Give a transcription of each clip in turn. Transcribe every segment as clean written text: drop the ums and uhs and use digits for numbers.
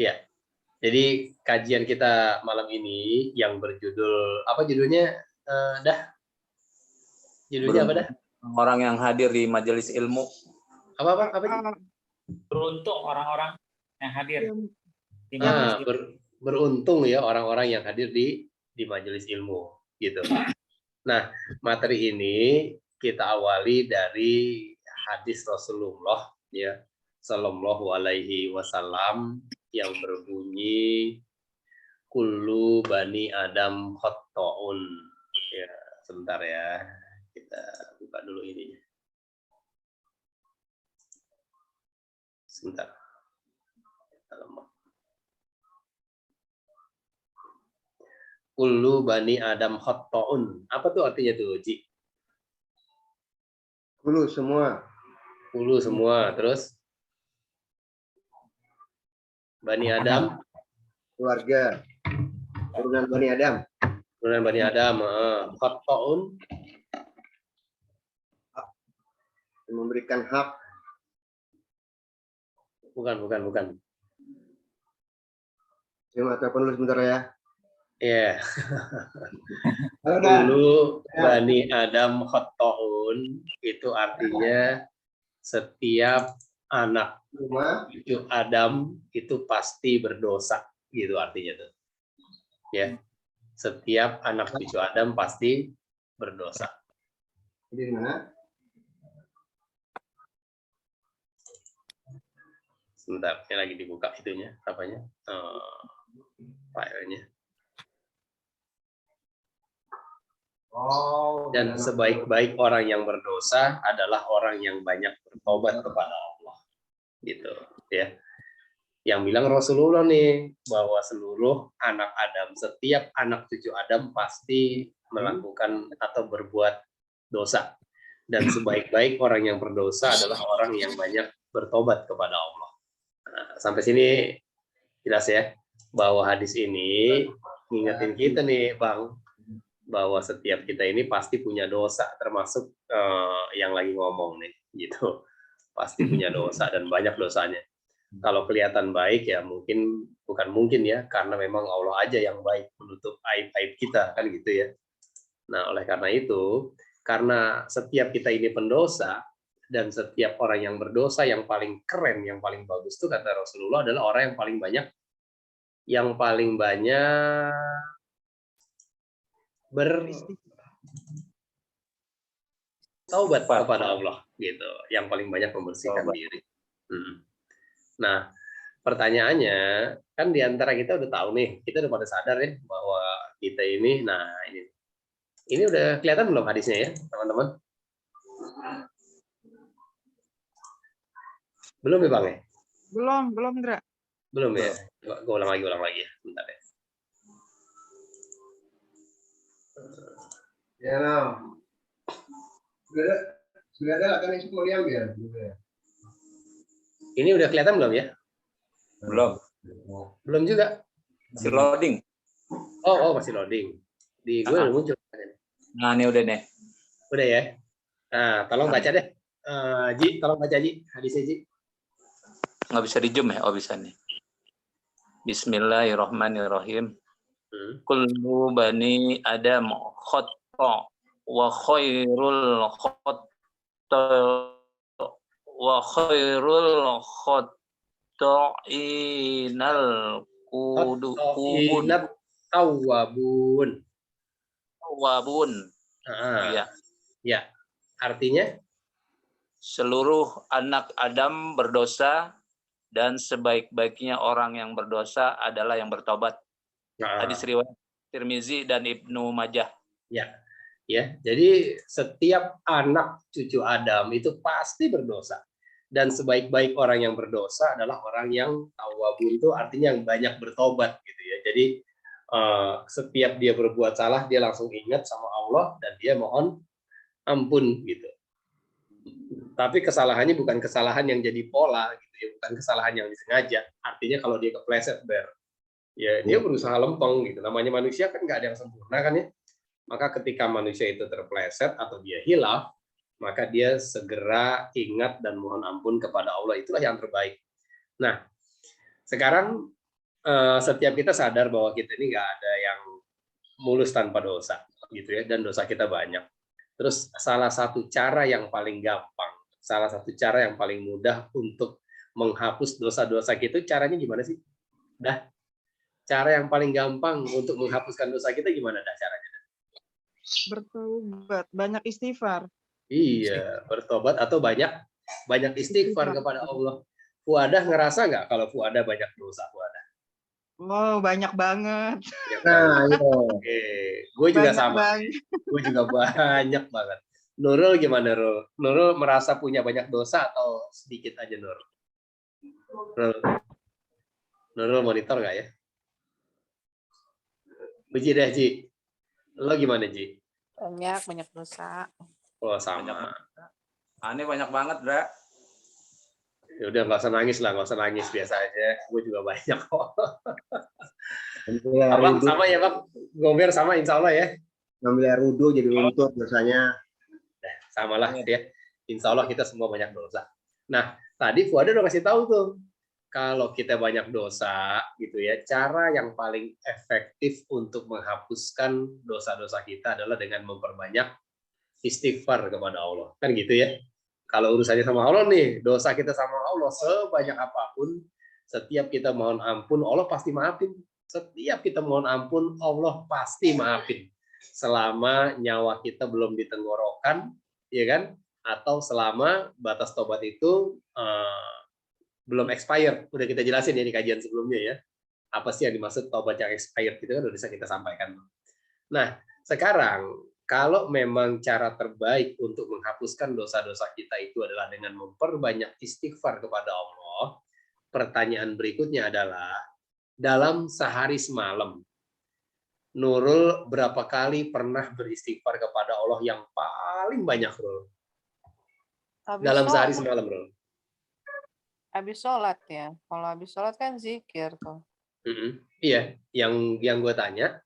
Ya, jadi kajian kita malam ini yang berjudul apa judulnya? Judulnya apa dah? Orang yang hadir di majelis ilmu. Apa? Beruntung orang-orang yang hadir di majelis ilmu. Beruntung ya orang-orang yang hadir di majelis ilmu, gitu. Nah, materi ini kita awali dari hadis Rasulullah ya, sallallahu alaihi wasallam yang berbunyi kullu bani Adam khata'un. Ya, sebentar ya. Kita buka dulu ini. Sebentar. Kullu bani Adam khata'un. Apa tuh artinya tuh, Ji? Kullu semua. Kullu semua. Terus Bani Adam, Keluarga. Turunan Bani Adam. Turunan Bani Adam. Khata'un. Memberikan hak. Bukan. Cuma atau penulis sebentar ya. Ya. Kullu bani Adam khata'un itu artinya setiap anak cucu Adam itu pasti berdosa, gitu artinya tuh. Ya. Setiap anak cucu Adam pasti berdosa. Di mana? Sebentar, ini lagi dibuka itunya, apanya? Filenya. Dan sebaik-baik orang yang berdosa adalah orang yang banyak bertobat kepada Allah, gitu ya. Yang bilang Rasulullah nih bahwa seluruh anak Adam, setiap anak cucu Adam pasti melakukan atau berbuat dosa, dan sebaik-baik orang yang berdosa adalah orang yang banyak bertobat kepada Allah. Nah, sampai sini jelas ya bahwa hadis ini ngingetin kita nih, Bang, bahwa setiap kita ini pasti punya dosa, termasuk yang lagi ngomong nih, gitu. Pasti punya dosa dan banyak dosanya. Kalau kelihatan baik ya bukan mungkin ya, karena memang Allah aja yang baik menutup aib-aib kita, kan gitu ya. Nah, oleh karena itu, karena setiap kita ini pendosa, dan setiap orang yang berdosa yang paling keren, yang paling bagus tuh kata Rasulullah adalah orang yang paling banyak bertaubat kepada Allah, gitu, yang paling banyak membersihkan diri. Nah, pertanyaannya kan diantara kita udah tahu nih, kita udah pada sadar ya bahwa kita ini, nah ini udah kelihatan belum hadisnya ya, teman-teman? Belum ya, Bang ya? Belum, Indra. Belum ya? Gue ulang lagi ya, bentar ya. Ya, no. Sudah ada kan yang kuliah ya? Ini udah kelihatan belum ya? Belum juga. Masih loading. Oh, masih loading. Di gue udah muncul. Nah, ini udah nih. Udah ya. Nah, tolong baca deh. Ji, tolong baca Ji, hadisnya Ji. Nggak bisa di zoom ya? Oh, bisa nih. Bismillahirrahmanirrahim. Kullu bani Adam khata wa khairul khata'inal tawwabun. Ya. Artinya seluruh anak Adam berdosa dan sebaik-baiknya orang yang berdosa adalah yang bertobat. Hadis riwayat Tirmizi dan Ibnu Majah. Ya. Jadi setiap anak cucu Adam itu pasti berdosa, dan sebaik-baik orang yang berdosa adalah orang yang tawwabun, itu artinya yang banyak bertobat, gitu ya. Jadi setiap dia berbuat salah dia langsung ingat sama Allah dan dia mohon ampun, gitu. Tapi kesalahannya bukan kesalahan yang jadi pola, gitu ya, bukan kesalahan yang disengaja. Artinya kalau dia kepleset ya dia berusaha lempeng, gitu. Namanya manusia kan nggak ada yang sempurna kan ya. Maka ketika manusia itu terpleset atau dia hilaf, maka dia segera ingat dan mohon ampun kepada Allah. Itulah yang terbaik. Nah, sekarang setiap kita sadar bahwa kita ini nggak ada yang mulus tanpa dosa, gitu ya, dan dosa kita banyak. Terus salah satu cara yang paling gampang, salah satu cara yang paling mudah untuk menghapus dosa-dosa kita, caranya gimana sih? Dah, cara yang paling gampang untuk menghapuskan dosa kita gimana dah caranya? Bertobat, banyak istighfar. Iya, bertobat atau banyak istighfar kepada Allah. Fuadah ngerasa nggak kalau Fuadah banyak dosa, Fuadah? Oh, banyak banget. Nah, iya. Oke, gue juga Banyak sama. banget. Gue juga banyak banget. Nurul gimana, Nurul? Nurul merasa punya banyak dosa atau sedikit aja, Nurul? Nurul monitor nggak ya? Uji deh, Ji. Lo gimana, Ji? Banyak dosa. Oh, sama. Aneh banyak banget, Dra. Ya udah, nggak usah nangis lah, nggak usah nangis, biasa aja. Gue juga banyak kok. Abang sama ya, Bang? Gomer sama, insya Allah ya? Ngambil air wudhu jadi luntur dosanya. Sama lah ya. Insya Allah kita semua banyak dosa. Nah, tadi Fuada udah kasih tahu tuh, kalau kita banyak dosa, gitu ya, cara yang paling efektif untuk menghapuskan dosa-dosa kita adalah dengan memperbanyak istighfar kepada Allah. Kan gitu ya. Kalau urusannya sama Allah nih, dosa kita sama Allah sebanyak apapun, setiap kita mohon ampun, Allah pasti maafin. Setiap kita mohon ampun, Allah pasti maafin. Selama nyawa kita belum ditenggorokan, ya kan? Atau selama batas tobat itu belum expired. Udah kita jelasin ya di kajian sebelumnya ya. Apa sih yang dimaksud tobat yang expired, itu kan udah bisa kita sampaikan. Nah, sekarang kalau memang cara terbaik untuk menghapuskan dosa-dosa kita itu adalah dengan memperbanyak istighfar kepada Allah, pertanyaan berikutnya adalah, dalam sehari semalam, Nurul berapa kali pernah beristighfar kepada Allah yang paling banyak, Nurul? Dalam sehari semalam, Nurul. Habis sholat ya. Kalau habis sholat kan zikir tuh. Iya, yang gue tanya,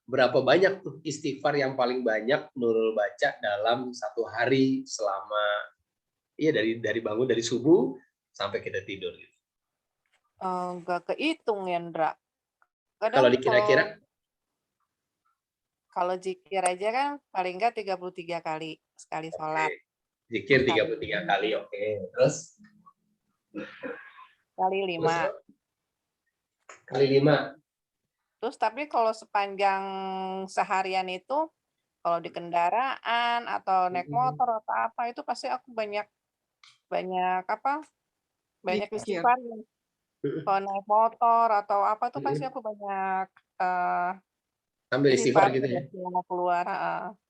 berapa banyak tuh istighfar yang paling banyak Nurul baca dalam satu hari selama dari bangun dari subuh sampai kita tidur gitu. Enggak kehitung ya, Ndra. Kalau dikira-kira? Kalau zikir aja kan paling enggak 33 kali sekali sholat. Zikir 33 kali, oke. Terus? Kali 5. Kali 5. Terus tapi kalau sepanjang seharian itu, kalau di kendaraan atau naik motor atau apa, itu pasti aku banyak istighfar. Kalau naik motor atau apa tuh pasti aku banyak ambil istighfar gitu ya. Keluar.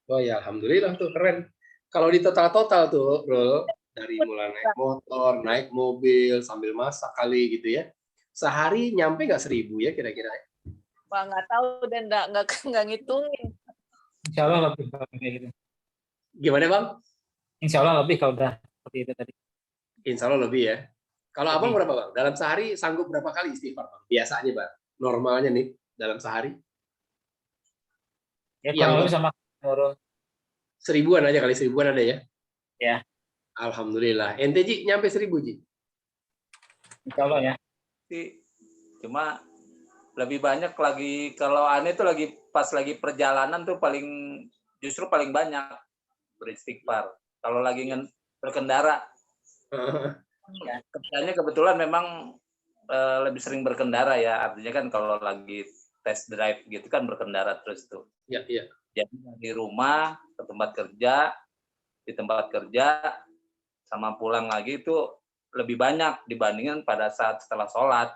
Oh ya, alhamdulillah tuh, keren. Kalau di total tuh, Bro, dari mulai naik motor, naik mobil, sambil masak kali gitu ya. Sehari nyampe nggak 1000 ya kira-kira? Wah, nggak tahu dan nggak ngitungin. Insya Allah lebih kalau kayak gitu. Gimana, Bang? Insya Allah lebih kalau udah seperti itu tadi. Insya Allah lebih ya. Kalau Abang berapa, Bang? Dalam sehari sanggup berapa kali istighfar, Bang? Biasanya, Bang. Normalnya nih dalam sehari? Ya kalau lebih sama Nurul. 1000-an aja kali, 1000-an ada ya? Ya. Alhamdulillah. Ente, Ji, nyampe 1000, Ji? Insya Allah ya. Cuma lebih banyak lagi kalau aneh tuh pas lagi perjalanan tuh justru paling banyak beristighfar. Kalau lagi berkendara, kerjanya kebetulan memang lebih sering berkendara ya. Artinya kan kalau lagi test drive gitu kan berkendara terus tuh. Iya, iya. Jadi di rumah, ke tempat kerja, di tempat kerja, sama pulang lagi itu lebih banyak dibandingkan pada saat setelah sholat.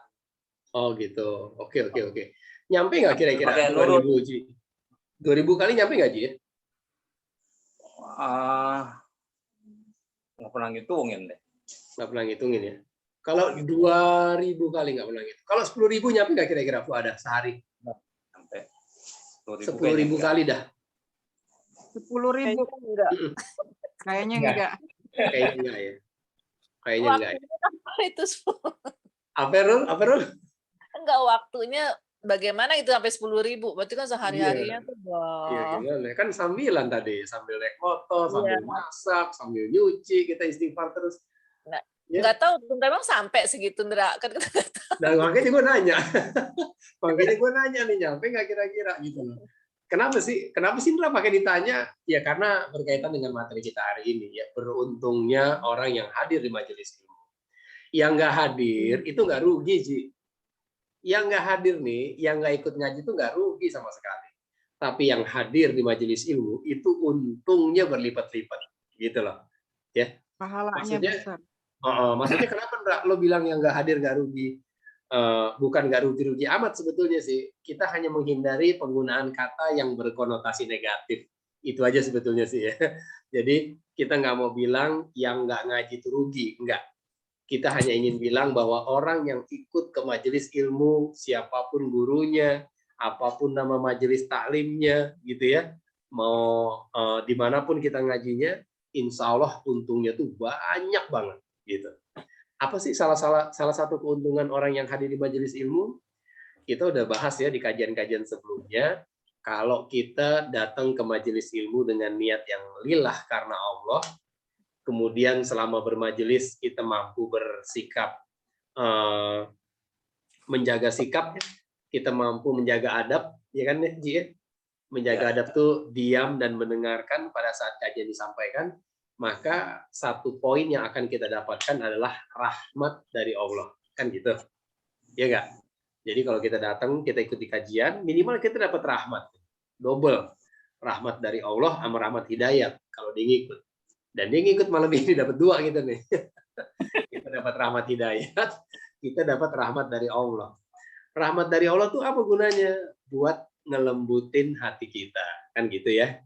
Oh gitu. Oke. Nyampe nggak kira-kira 2000, Ji? 2000 kali nyampe nggak, Ji? Nggak pernah ngitungin deh. Nggak pernah ngitungin ya. Kalau 2000 kali nggak pernah ngitung. Kalau 10.000 nyampe nggak kira-kira ada sehari? Sampai 10.000 kali dah. 10.000. Kayaknya enggak. Kayaknya enggak ya. Kayaknya enggak ya. Itu Apa, Rul? enggak, waktunya bagaimana itu sampai 10.000? Berarti kan sehari-harinya tuh Iya, gimana? Kan sambilan tadi, sambil naik motor, sambil masak, sambil nyuci, kita istighfar terus. Nggak tahu, memang sampai segitu, Ndra. Kan kita nggak tahu. Nah, makanya gue nanya. Makanya gue nanya nih, nyampe nggak kira-kira gitu loh. Kenapa sih Ndra pakai ditanya? Ya karena berkaitan dengan materi kita hari ini. Ya beruntungnya orang yang hadir di majelis ilmu. Yang nggak hadir itu nggak rugi, Ji. Yang nggak hadir nih, yang nggak ikut ngaji itu nggak rugi sama sekali. Tapi yang hadir di majelis ilmu itu untungnya berlipat-lipat, gitu loh. Ya. Pahalanya besar. Maksudnya kenapa Ndra, lo bilang yang nggak hadir nggak rugi? Bukan nggak rugi-rugi amat sebetulnya sih. Kita hanya menghindari penggunaan kata yang berkonotasi negatif. Itu aja sebetulnya sih ya. Jadi kita nggak mau bilang yang nggak ngaji itu rugi, enggak. Kita hanya ingin bilang bahwa orang yang ikut ke majelis ilmu, siapapun gurunya, apapun nama majelis taklimnya, gitu ya, mau dimanapun kita ngajinya, insya Allah untungnya tuh banyak banget, gitu. Apa sih salah satu keuntungan orang yang hadir di majelis ilmu? Kita udah bahas ya di kajian-kajian sebelumnya. Kalau kita datang ke majelis ilmu dengan niat yang lillah karena Allah, kemudian selama bermajelis kita mampu bersikap, menjaga sikap, kita mampu menjaga adab, ya kan Ji ya? Menjaga adab tuh diam dan mendengarkan pada saat kajian disampaikan, maka satu poin yang akan kita dapatkan adalah rahmat dari Allah, kan gitu, ya enggak? Jadi kalau kita datang, kita ikuti kajian, minimal kita dapat rahmat, double, rahmat dari Allah sama rahmat hidayat kalau dia ngikut. Dan dia ngikut malam ini dapat 2 gitu nih. Kita dapat rahmat hidayat, kita dapat rahmat dari Allah. Rahmat dari Allah tuh apa gunanya? Buat ngelembutin hati kita, kan gitu ya.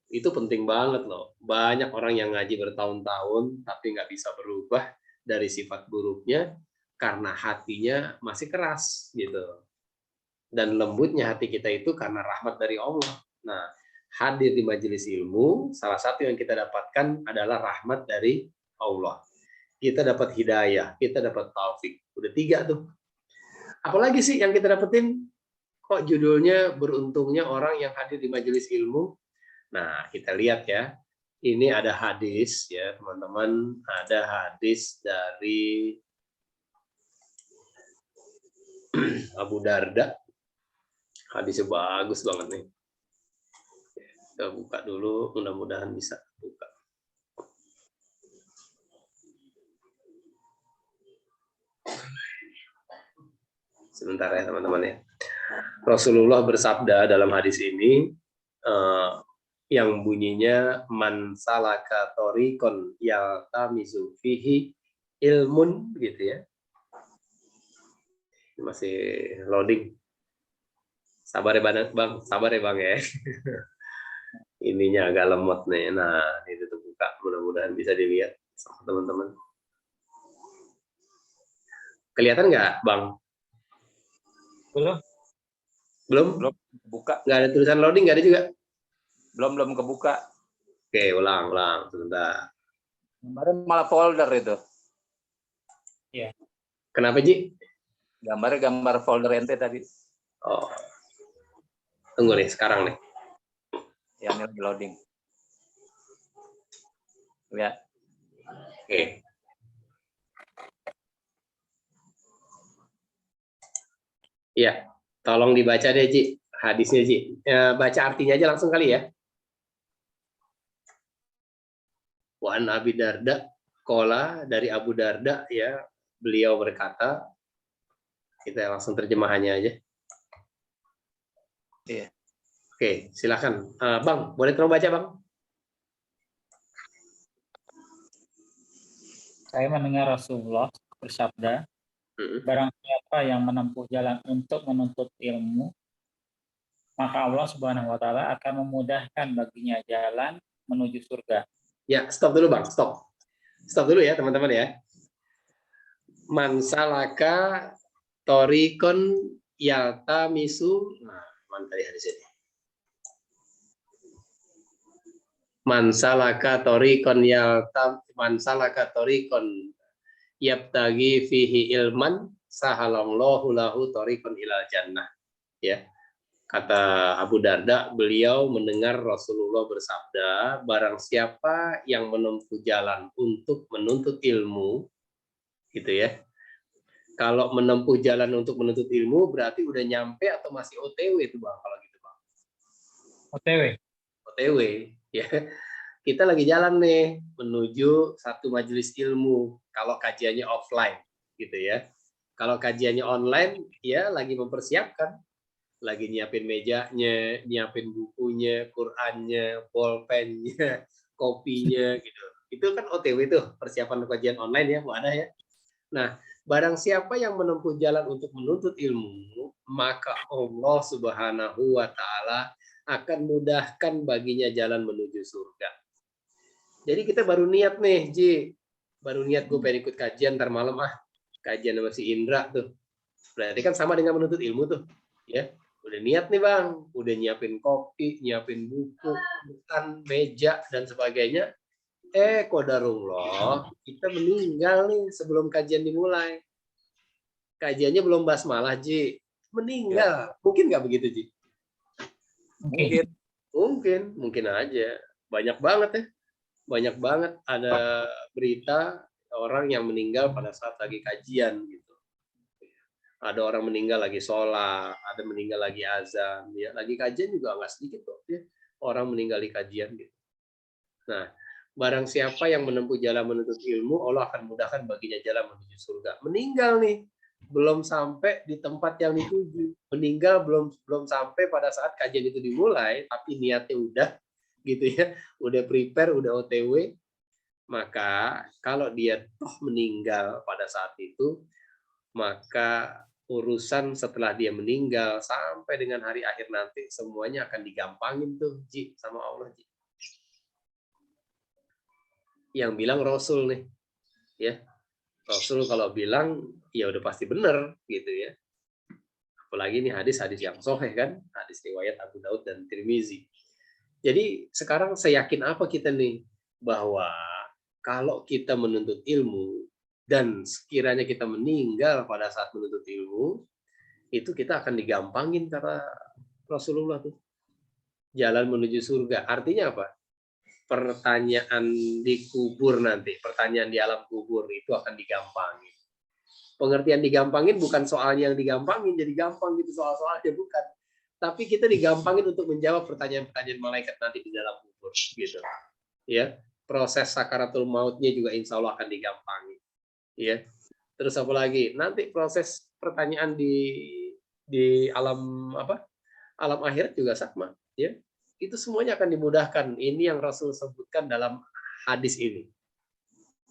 Itu penting banget loh. Banyak orang yang ngaji bertahun-tahun tapi nggak bisa berubah dari sifat buruknya karena hatinya masih keras gitu. Dan lembutnya hati kita itu karena rahmat dari Allah. Nah, hadir di majelis ilmu, salah satu yang kita dapatkan adalah rahmat dari Allah. Kita dapat hidayah, kita dapat taufik. Udah 3 tuh. Apalagi sih yang kita dapetin? Kok judulnya beruntungnya orang yang hadir di majelis ilmu? Nah, kita lihat ya. Ini ada hadis ya, teman-teman. Ada hadis dari Abu Darda. Hadisnya bagus banget nih. Kita buka dulu, mudah-mudahan bisa buka. Sebentar ya teman-teman ya. Rasulullah bersabda dalam hadis ini yang bunyinya man salaka thoriqon yaltamizu fihi ilmun gitu ya. Masih loading. Sabar ya Bang, sabar ya Bang ya. Ininya agak lemot nih. Nah, itu tuh buka, mudah-mudahan bisa dilihat sama teman-teman. Kelihatan nggak, Bang? Belum buka. Nggak ada tulisan loading, nggak ada juga? Belum kebuka. Oke, ulang sebentar. Kemarin malah folder itu. Iya. Kenapa, Ji? Gambar folder ente tadi. Oh. Tunggu nih, sekarang nih. Ya, ini lagi loading. Lihat. Oke. Iya, tolong dibaca deh, Ji. Hadisnya, Ji. Baca artinya aja langsung kali ya. Wa an Abi Darda, qala, dari Abu Darda ya, beliau berkata, kita langsung terjemahannya aja. Iya. Oke, silakan. Bang, boleh tolong baca, Bang? Saya mendengar Rasulullah bersabda, barang siapa yang menempuh jalan untuk menuntut ilmu, maka Allah Subhanahu wa taala akan memudahkan baginya jalan menuju surga. Ya, stop dulu, Bang. Stop. Stop dulu ya, teman-teman ya. Man salaka thoriqon yaltamisu. Nah, mana tadi hadis ini? Man salaka thoriqon yabtagi fihi ilman sahalallahu lahu thoriqon ilal jannah. ya. Kata Abu Darda, beliau mendengar Rasulullah bersabda, barang siapa yang menempuh jalan untuk menuntut ilmu, gitu ya. Kalau menempuh jalan untuk menuntut ilmu, berarti udah nyampe atau masih OTW itu Bang, kalau gitu Bang. OTW. OTW, ya. Kita lagi jalan nih, menuju satu majelis ilmu, kalau kajiannya offline, gitu ya. Kalau kajiannya online, ya lagi mempersiapkan. Lagi nyiapin mejanya, nyiapin bukunya, Qur'annya, pulpennya, kopinya gitu. Itu kan OTW tuh, persiapan kajian online ya, Bu Ada ya. Nah, barang siapa yang menempuh jalan untuk menuntut ilmu, maka Allah Subhanahu wa taala akan mudahkan baginya jalan menuju surga. Jadi kita baru niat nih, Ji. Baru niat gue pengen ikut kajian ntar malam kajian sama si Indra tuh. Berarti kan sama dengan menuntut ilmu tuh, ya. Udah niat nih Bang, udah nyiapin kopi, nyiapin buku, bukan meja dan sebagainya. Qadarullah, kita meninggal nih sebelum kajian dimulai. Kajiannya belum basmalah, Ji. Meninggal. Mungkin nggak begitu, Ji? Mungkin aja. Banyak banget ya. Banyak banget ada berita orang yang meninggal pada saat lagi kajian gitu. Ada orang meninggal lagi sholat, ada meninggal lagi azan, ya lagi kajian juga nggak sedikit kok ya orang meninggal di kajian gitu. Nah, barang siapa yang menempuh jalan menuntut ilmu, Allah akan mudahkan baginya jalan menuju surga. Meninggal nih, belum sampai di tempat yang dituju. Meninggal belum sampai pada saat kajian itu dimulai, tapi niatnya udah gitu ya, udah prepare, udah OTW. Maka kalau dia toh meninggal pada saat itu, maka urusan setelah dia meninggal sampai dengan hari akhir nanti semuanya akan digampangin tuh Ji sama Allah Ji. Yang bilang Rasul nih, ya Rasul kalau bilang ya udah pasti benar gitu ya. Apalagi ini hadis-hadis yang sahih kan, hadis riwayat Abu Daud dan Tirmizi. Jadi sekarang saya yakin apa kita nih bahwa kalau kita menuntut ilmu dan sekiranya kita meninggal pada saat menuntut ilmu, itu kita akan digampangin kata Rasulullah tuh. Jalan menuju surga. Artinya apa? Pertanyaan di kubur nanti, pertanyaan di alam kubur itu akan digampangin. Pengertian digampangin bukan soalnya yang digampangin, jadi gampang gitu soal-soalnya, bukan. Tapi kita digampangin untuk menjawab pertanyaan-pertanyaan malaikat nanti di dalam kubur. Gitu. Ya, proses sakaratul mautnya juga insya Allah akan digampangin. Ya, terus apa lagi? Nanti proses pertanyaan di alam alam akhirat juga sama, ya. Itu semuanya akan dimudahkan. Ini yang Rasul sebutkan dalam hadis ini.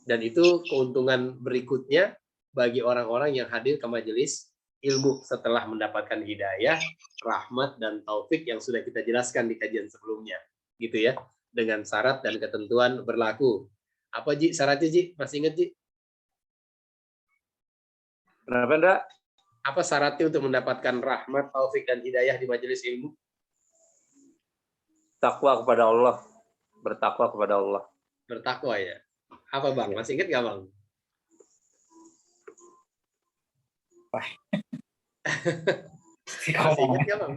Dan itu keuntungan berikutnya bagi orang-orang yang hadir ke majelis ilmu setelah mendapatkan hidayah, rahmat dan taufik yang sudah kita jelaskan di kajian sebelumnya, gitu ya. Dengan syarat dan ketentuan berlaku. Apa Ji syaratnya Ji? Masih ingat Ji? Kenapa enggak? Apa syaratnya untuk mendapatkan rahmat, taufik, dan hidayah di majelis ilmu? Takwa kepada Allah. Bertakwa kepada Allah. Bertakwa ya. Apa Bang? Masih ingat nggak Bang? Masih ingat nggak Bang?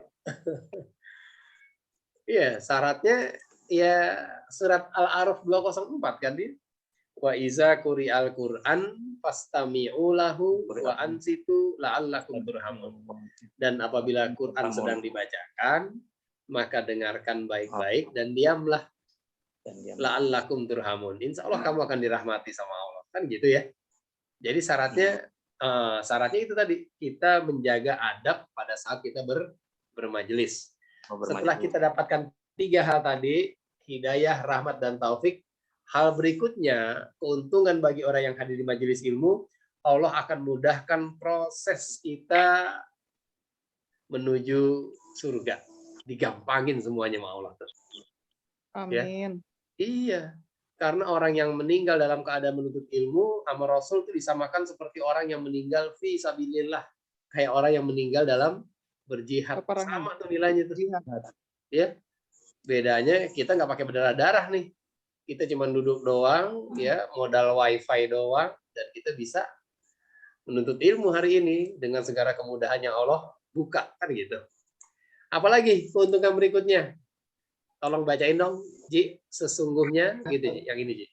Iya, syaratnya ya surat Al-A'raf 204 kan dia? Wa iza quri'al Qur'an fastami'u lahu wa ansitu la'allakum turhamun. Dan apabila Quran sedang dibacakan, maka dengarkan baik-baik dan diamlah. La'allakum turhamun. Insya Allah kamu akan dirahmati sama Allah. Kan gitu ya. Jadi syaratnya itu tadi, kita menjaga adab pada saat kita bermajelis. Setelah kita dapatkan 3 hal tadi, hidayah, rahmat, dan taufik, hal berikutnya, keuntungan bagi orang yang hadir di majelis ilmu, Allah akan mudahkan proses kita menuju surga. Digampangin semuanya sama Allah. Amin. Ya? Iya. Karena orang yang meninggal dalam keadaan menuntut ilmu, sama Rasul itu disamakan seperti orang yang meninggal fi sabilillah. Kayak orang yang meninggal dalam berjihad. Sama tuh nilainya tuh. Ya. Bedanya kita nggak pakai berdarah-darah nih. Kita cuma duduk doang, ya modal wifi doang, dan kita bisa menuntut ilmu hari ini dengan segala kemudahan yang Allah buka kan gitu. Apalagi keuntungan berikutnya? Tolong bacain dong, Ji. Sesungguhnya gitu, Ji. Yang ini, Ji.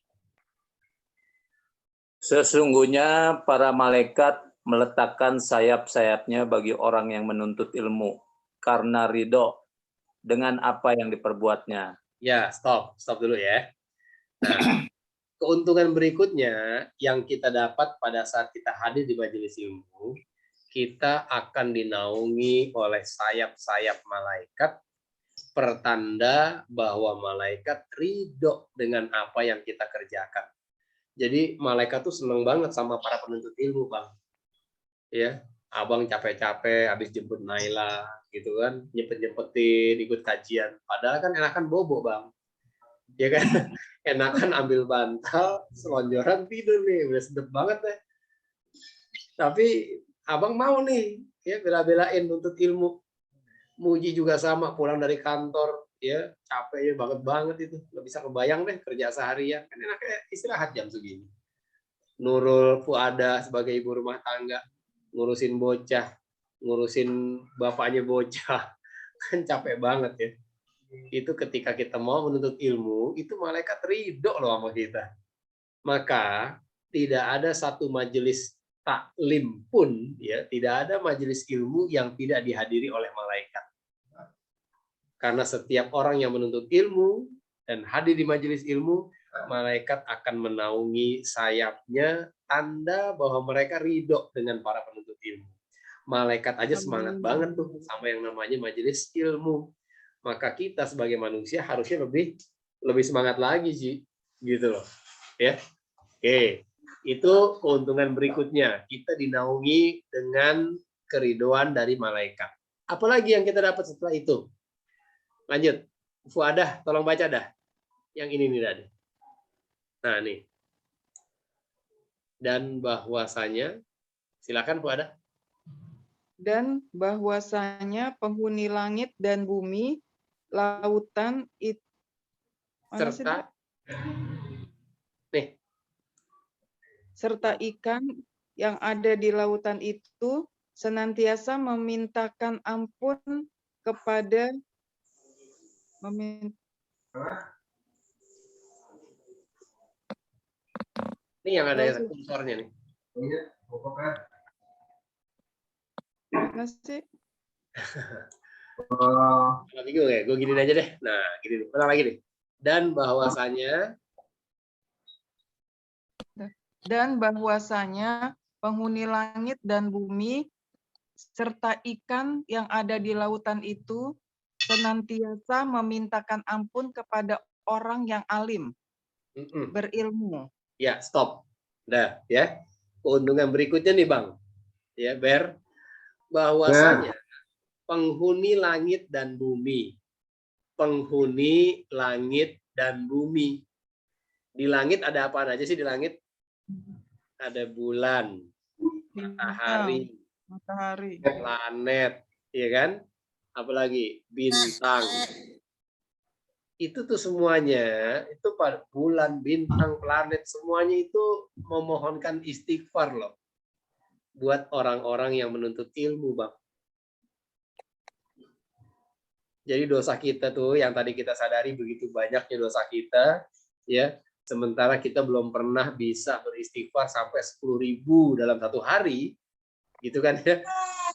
Sesungguhnya para malaikat meletakkan sayap-sayapnya bagi orang yang menuntut ilmu karena ridho dengan apa yang diperbuatnya. Ya, stop dulu ya. Nah, keuntungan berikutnya yang kita dapat pada saat kita hadir di majelis ilmu, kita akan dinaungi oleh sayap-sayap malaikat, pertanda bahwa malaikat ridho dengan apa yang kita kerjakan. Jadi malaikat tuh seneng banget sama para penuntut ilmu, Bang. Ya, abang capek-capek habis jemput Naila gitu kan, nyempet-nyempetin ikut kajian. Padahal kan enakan bobo, Bang. Ya kan? Enakan ambil bantal, selonjoran tidur nih, udah sedep banget deh. Tapi abang mau nih, ya bela-belain nuntut ilmu. Muji juga sama, pulang dari kantor, ya capeknya banget itu. Nggak bisa kebayang deh kerja seharian. Kan enaknya istirahat jam segini. Nurul Fuada sebagai ibu rumah tangga, ngurusin bocah, ngurusin bapaknya bocah, kan capek banget ya. Itu ketika kita mau menuntut ilmu, itu malaikat ridho loh sama kita. Maka tidak ada satu majelis taklim pun, ya tidak ada majelis ilmu yang tidak dihadiri oleh malaikat. Karena setiap orang yang menuntut ilmu dan hadir di majelis ilmu, malaikat akan menaungi sayapnya, tanda bahwa mereka ridho dengan para penuntut ilmu. Malaikat aja semangat banget tuh sama yang namanya majelis ilmu. Maka kita sebagai manusia harusnya lebih semangat lagi sih, gitu loh. Ya, oke. Itu keuntungan berikutnya. Kita dinaungi dengan keridoan dari malaikat. Apalagi yang kita dapat setelah itu? Lanjut. Fuadah, tolong baca dah. Yang ini nih tadi. Nah, nih. Dan bahwasanya, silakan Fuadah. Dan bahwasanya penghuni langit dan bumi, lautan itu serta nih. Serta ikan yang ada di lautan itu senantiasa memintakan ampun kepada Ini yang ada kursornya nih. Nasi. Bingung ya, gue giniin aja deh. Nah, gini nih, ulang lagi nih. Dan bahwasanya penghuni langit dan bumi serta ikan yang ada di lautan itu senantiasa memintakan ampun kepada orang yang alim, berilmu. Ya, stop. Udah, ya. Keuntungan berikutnya nih, Bang. Ya, Ber. Bahwasanya penghuni langit dan bumi. Penghuni langit dan bumi. Di langit ada apa aja sih di langit? Ada bulan, matahari, planet, ya kan? Apalagi bintang. Itu tuh semuanya, itu bulan, bintang, planet, semuanya itu memohonkan istighfar loh. Buat orang-orang yang menuntut ilmu, Bang. Jadi dosa kita tuh, yang tadi kita sadari begitu banyaknya dosa kita, ya. Sementara kita belum pernah bisa beristighfar sampai 10.000 dalam satu hari, gitu kan ya.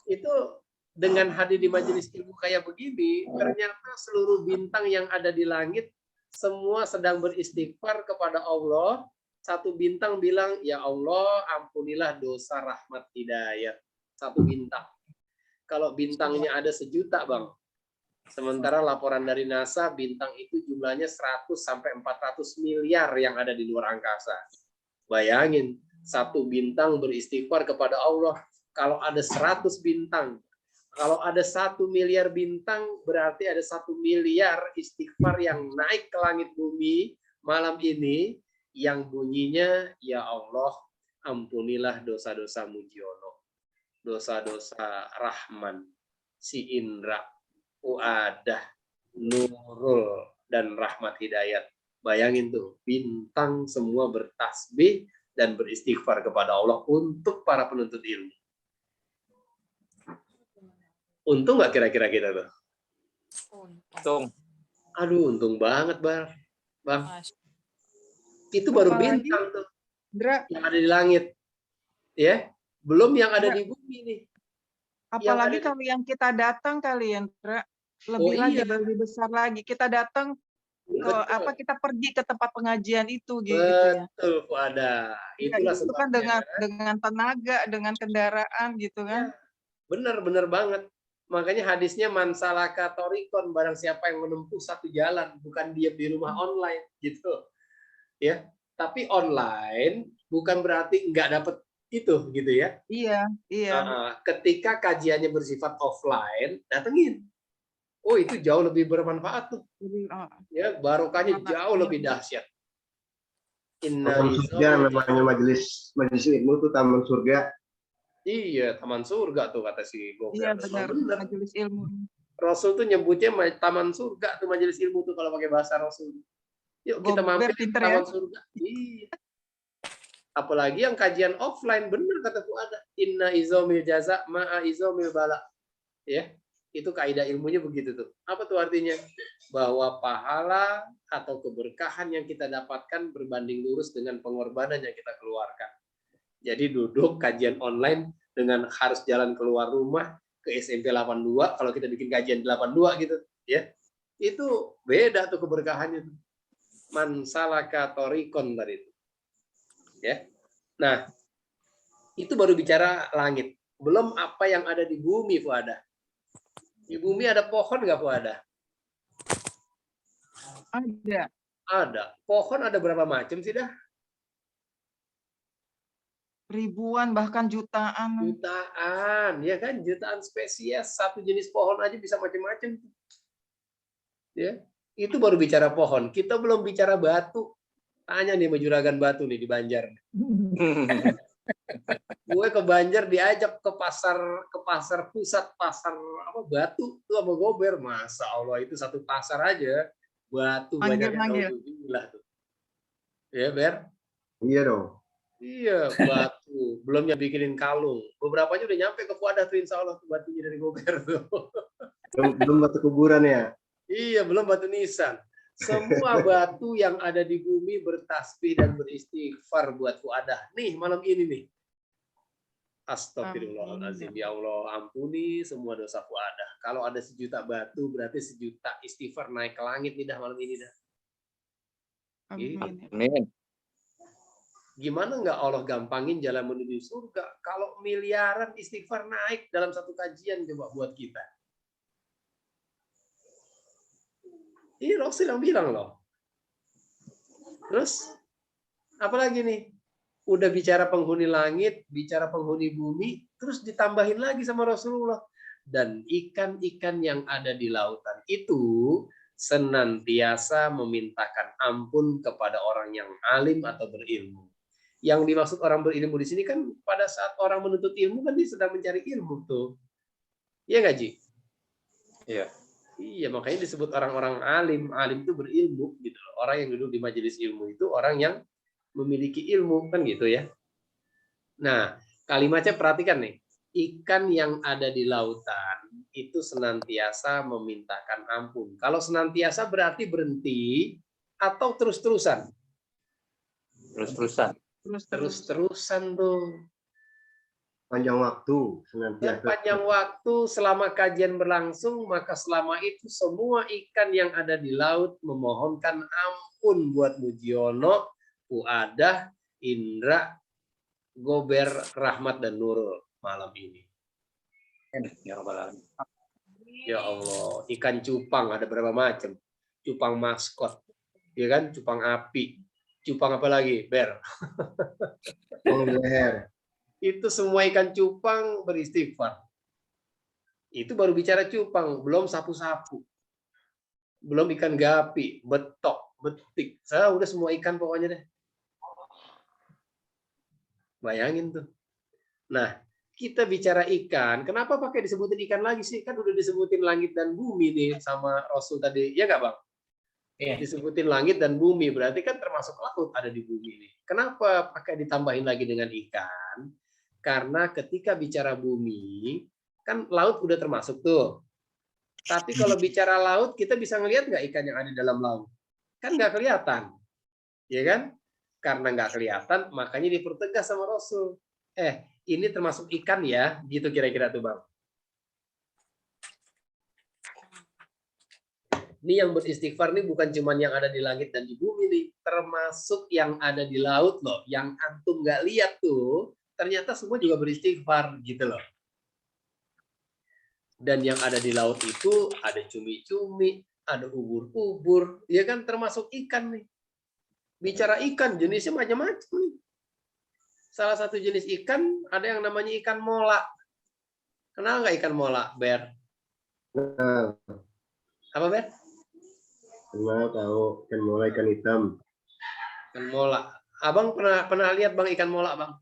Itu dengan hadir di majelis ilmu kayak begini, ternyata seluruh bintang yang ada di langit semua sedang beristighfar kepada Allah. Satu bintang bilang, ya Allah ampunilah dosa rahmat hidayat. Satu bintang. Kalau bintangnya ada 1 juta, Bang. Sementara laporan dari NASA, bintang itu jumlahnya 100 sampai 400 miliar yang ada di luar angkasa. Bayangin, satu bintang beristighfar kepada Allah. Kalau ada 100 bintang, kalau ada 1 miliar bintang, berarti ada 1 miliar istighfar yang naik ke langit bumi malam ini, yang bunyinya, ya Allah, ampunilah dosa-dosa Mujiono, dosa-dosa Rahman, si Indra, Uadah, Nurul, dan Rahmat Hidayat. Bayangin tuh, bintang semua bertasbih dan beristighfar kepada Allah untuk para penuntut ilmu. Untung nggak kira-kira kita tuh? Untung. Aduh, untung banget, Bang. Itu baru Apalagi, bintang tuh Indra, yang ada di langit. Ya, belum yang ada di bumi nih. apalagi kalau yang kita datang kali ya, Indra, lebih lagi, lebih besar lagi. Kita datang ke apa? Kita pergi ke tempat pengajian itu, gitu ya. Betul, Fuada. Itulah itu kan sebabnya. dengan tenaga, dengan kendaraan, gitu kan? Benar banget. Makanya hadisnya mansalaka torikon, barang siapa yang menempuh satu jalan, bukan diam di rumah online, gitu. Ya, tapi online bukan berarti nggak dapat itu, gitu ya. Iya. Ketika kajiannya bersifat offline, datengin. Oh, itu jauh lebih bermanfaat tuh. Ya, barokahnya jauh lebih dahsyat. Taman surga namanya majelis ilmu itu taman surga. Iya, taman surga tuh kata si Gober. Iya, benar. Majelis ilmu. Rasul tuh nyebutnya taman surga tuh majelis ilmu tuh kalau pakai bahasa Rasul. Yuk kita mampir di taman surga. Iya. Apalagi yang kajian offline, benar kata Fuada. Inna izomil jaza ma'a izomil bala. Ya, itu kaidah ilmunya begitu tuh. Apa tuh artinya? Bahwa pahala atau keberkahan yang kita dapatkan berbanding lurus dengan pengorbanan yang kita keluarkan. Jadi duduk kajian online dengan harus jalan keluar rumah ke SMP 82, kalau kita bikin kajian 82 gitu, ya. Itu beda tuh keberkahannya tuh. Man salaka torikon tadi itu. Ya. Nah, itu baru bicara langit. Belum apa yang ada di bumi, Fuada. Di bumi ada pohon nggak, Fuada? Ada. Ada. Pohon ada berapa macam sih dah? Ribuan, bahkan jutaan. Jutaan, ya kan? Jutaan spesies. Satu jenis pohon aja bisa macam-macam. Ya, itu baru bicara pohon. Kita belum bicara batu. Tanya nih sama juragan batu nih di Banjar. Gue ke Banjar diajak ke pasar pusat, pasar apa batu tuh sama Gober. Masa Allah, itu satu pasar aja batu banyak yang gila tuh. Ya, Ber? Iya dong. Iya, batu. Belum bikinin kalung. Beberapanya udah nyampe ke Fuada tuh, insya Allah, batunya dari Gober tuh. Belum batu kuburan ya? Iya, belum batu nisan. Semua batu yang ada di bumi bertasbih dan beristighfar buat Fuada. Nih, malam ini nih. Astagfirullahaladzim. Ya Allah, ampuni semua dosa Fuada. Kalau ada 1 juta batu, berarti 1 juta istighfar naik ke langit nih dah malam ini dah. Amin. Gimana nggak Allah gampangin jalan menuju surga kalau miliaran istighfar naik dalam satu kajian coba buat kita. Ini Rasul yang bilang loh. Terus apalagi nih? Udah bicara penghuni langit, bicara penghuni bumi, terus ditambahin lagi sama Rasulullah. Dan ikan-ikan yang ada di lautan itu senantiasa memintakan ampun kepada orang yang alim atau berilmu. Yang dimaksud orang berilmu di sini kan pada saat orang menuntut ilmu kan dia sedang mencari ilmu tuh. Iya nggak, Ji? Iya. Iya, makanya disebut orang-orang alim. Alim itu berilmu gitu loh. Orang yang duduk di majelis ilmu itu orang yang memiliki ilmu kan gitu ya. Nah, kalimatnya perhatikan nih. Ikan yang ada di lautan itu senantiasa memintakan ampun. Kalau senantiasa berarti berhenti atau terus-terusan? Terus-terusan. Terus-terusan tuh. Panjang waktu. Dan panjang waktu selama kajian berlangsung, maka selama itu semua ikan yang ada di laut memohonkan ampun buat Mujiono, Fuadah, Indra, Gober, Rahmat, dan Nurul malam ini. Ya Allah, ikan cupang ada berapa macam? Cupang maskot, ya kan? Cupang api. Cupang apa lagi? Ber. Leher. Itu semua ikan cupang beristighfar. Itu baru bicara cupang, belum sapu-sapu. Belum ikan gapi, betok, betik. Saya udah semua ikan pokoknya deh. Bayangin tuh. Nah, kita bicara ikan, kenapa pakai disebutin ikan lagi sih? Kan udah disebutin langit dan bumi nih sama Rasul tadi. Ya nggak, Bang? Disebutin langit dan bumi, berarti kan termasuk laut ada di bumi nih. Kenapa pakai ditambahin lagi dengan ikan? Karena ketika bicara bumi, kan laut udah termasuk tuh. Tapi kalau bicara laut, kita bisa ngelihat nggak ikan yang ada di dalam laut? Kan nggak kelihatan, ya kan? Karena nggak kelihatan, makanya dipertegas sama Rasul. Ini termasuk ikan ya, gitu kira-kira tuh Bang. Ini yang beristighfar nih bukan cuma yang ada di langit dan di bumi nih, termasuk yang ada di laut loh, yang antum nggak lihat tuh, ternyata semua juga beristighfar gitu loh. Dan yang ada di laut itu ada cumi-cumi, ada ubur-ubur, ya kan, termasuk ikan nih. Bicara ikan, jenisnya macam-macam nih. Salah satu jenis ikan ada yang namanya ikan mola. Kenal nggak ikan mola, Ber? Apa, Ber? Kenal, tahu. Ikan mola, ikan hitam. Ikan mola. Abang pernah lihat Bang ikan mola, Bang?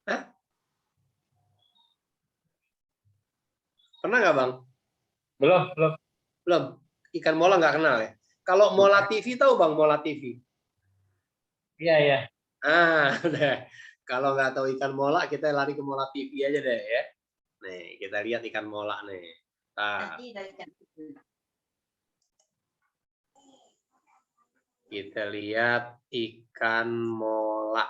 Hah? Pernah nggak Bang? Belum. Ikan mola nggak kenal ya? Kalau Mola TV tahu Bang, Mola TV? Iya. Udah. Kalau nggak tahu ikan mola, kita lari ke Mola TV aja deh ya. Nih, kita lihat ikan mola nih. Kita lihat ikan mola.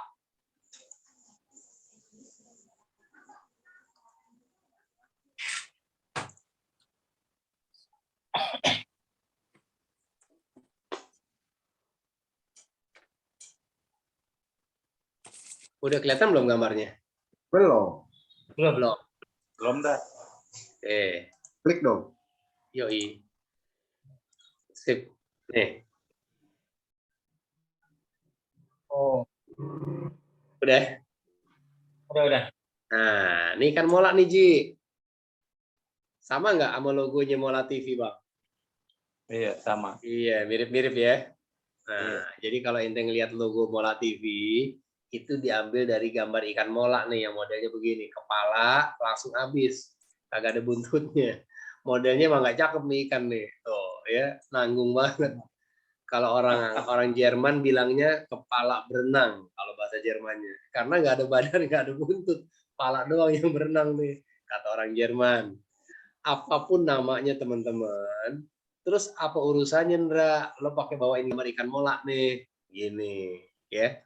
Udah kelihatan belum gambarnya? Belum. Belum dah. Klik dong. Yoi. Sip. Nih. Oh. Udah. Udah. Nah, ini ikan mola nih, Ji. Sama nggak sama logonya Mola TV, Bang? Iya, sama. Iya, mirip-mirip ya. Nah, jadi kalau ente ngelihat logo Mola TV, itu diambil dari gambar ikan mola nih, yang modelnya begini. Kepala langsung habis. Kagak ada buntutnya. Modelnya emang nggak cakep nih ikan nih. Tuh, ya, nanggung banget. Kalau orang Jerman bilangnya kepala berenang, kalau bahasa Jermannya. Karena nggak ada badan, nggak ada buntut. Kepala doang yang berenang nih, kata orang Jerman. Apapun namanya teman-teman, terus apa urusannya Ndra, lo pakai bawain gambar ikan mola nih, gini ya.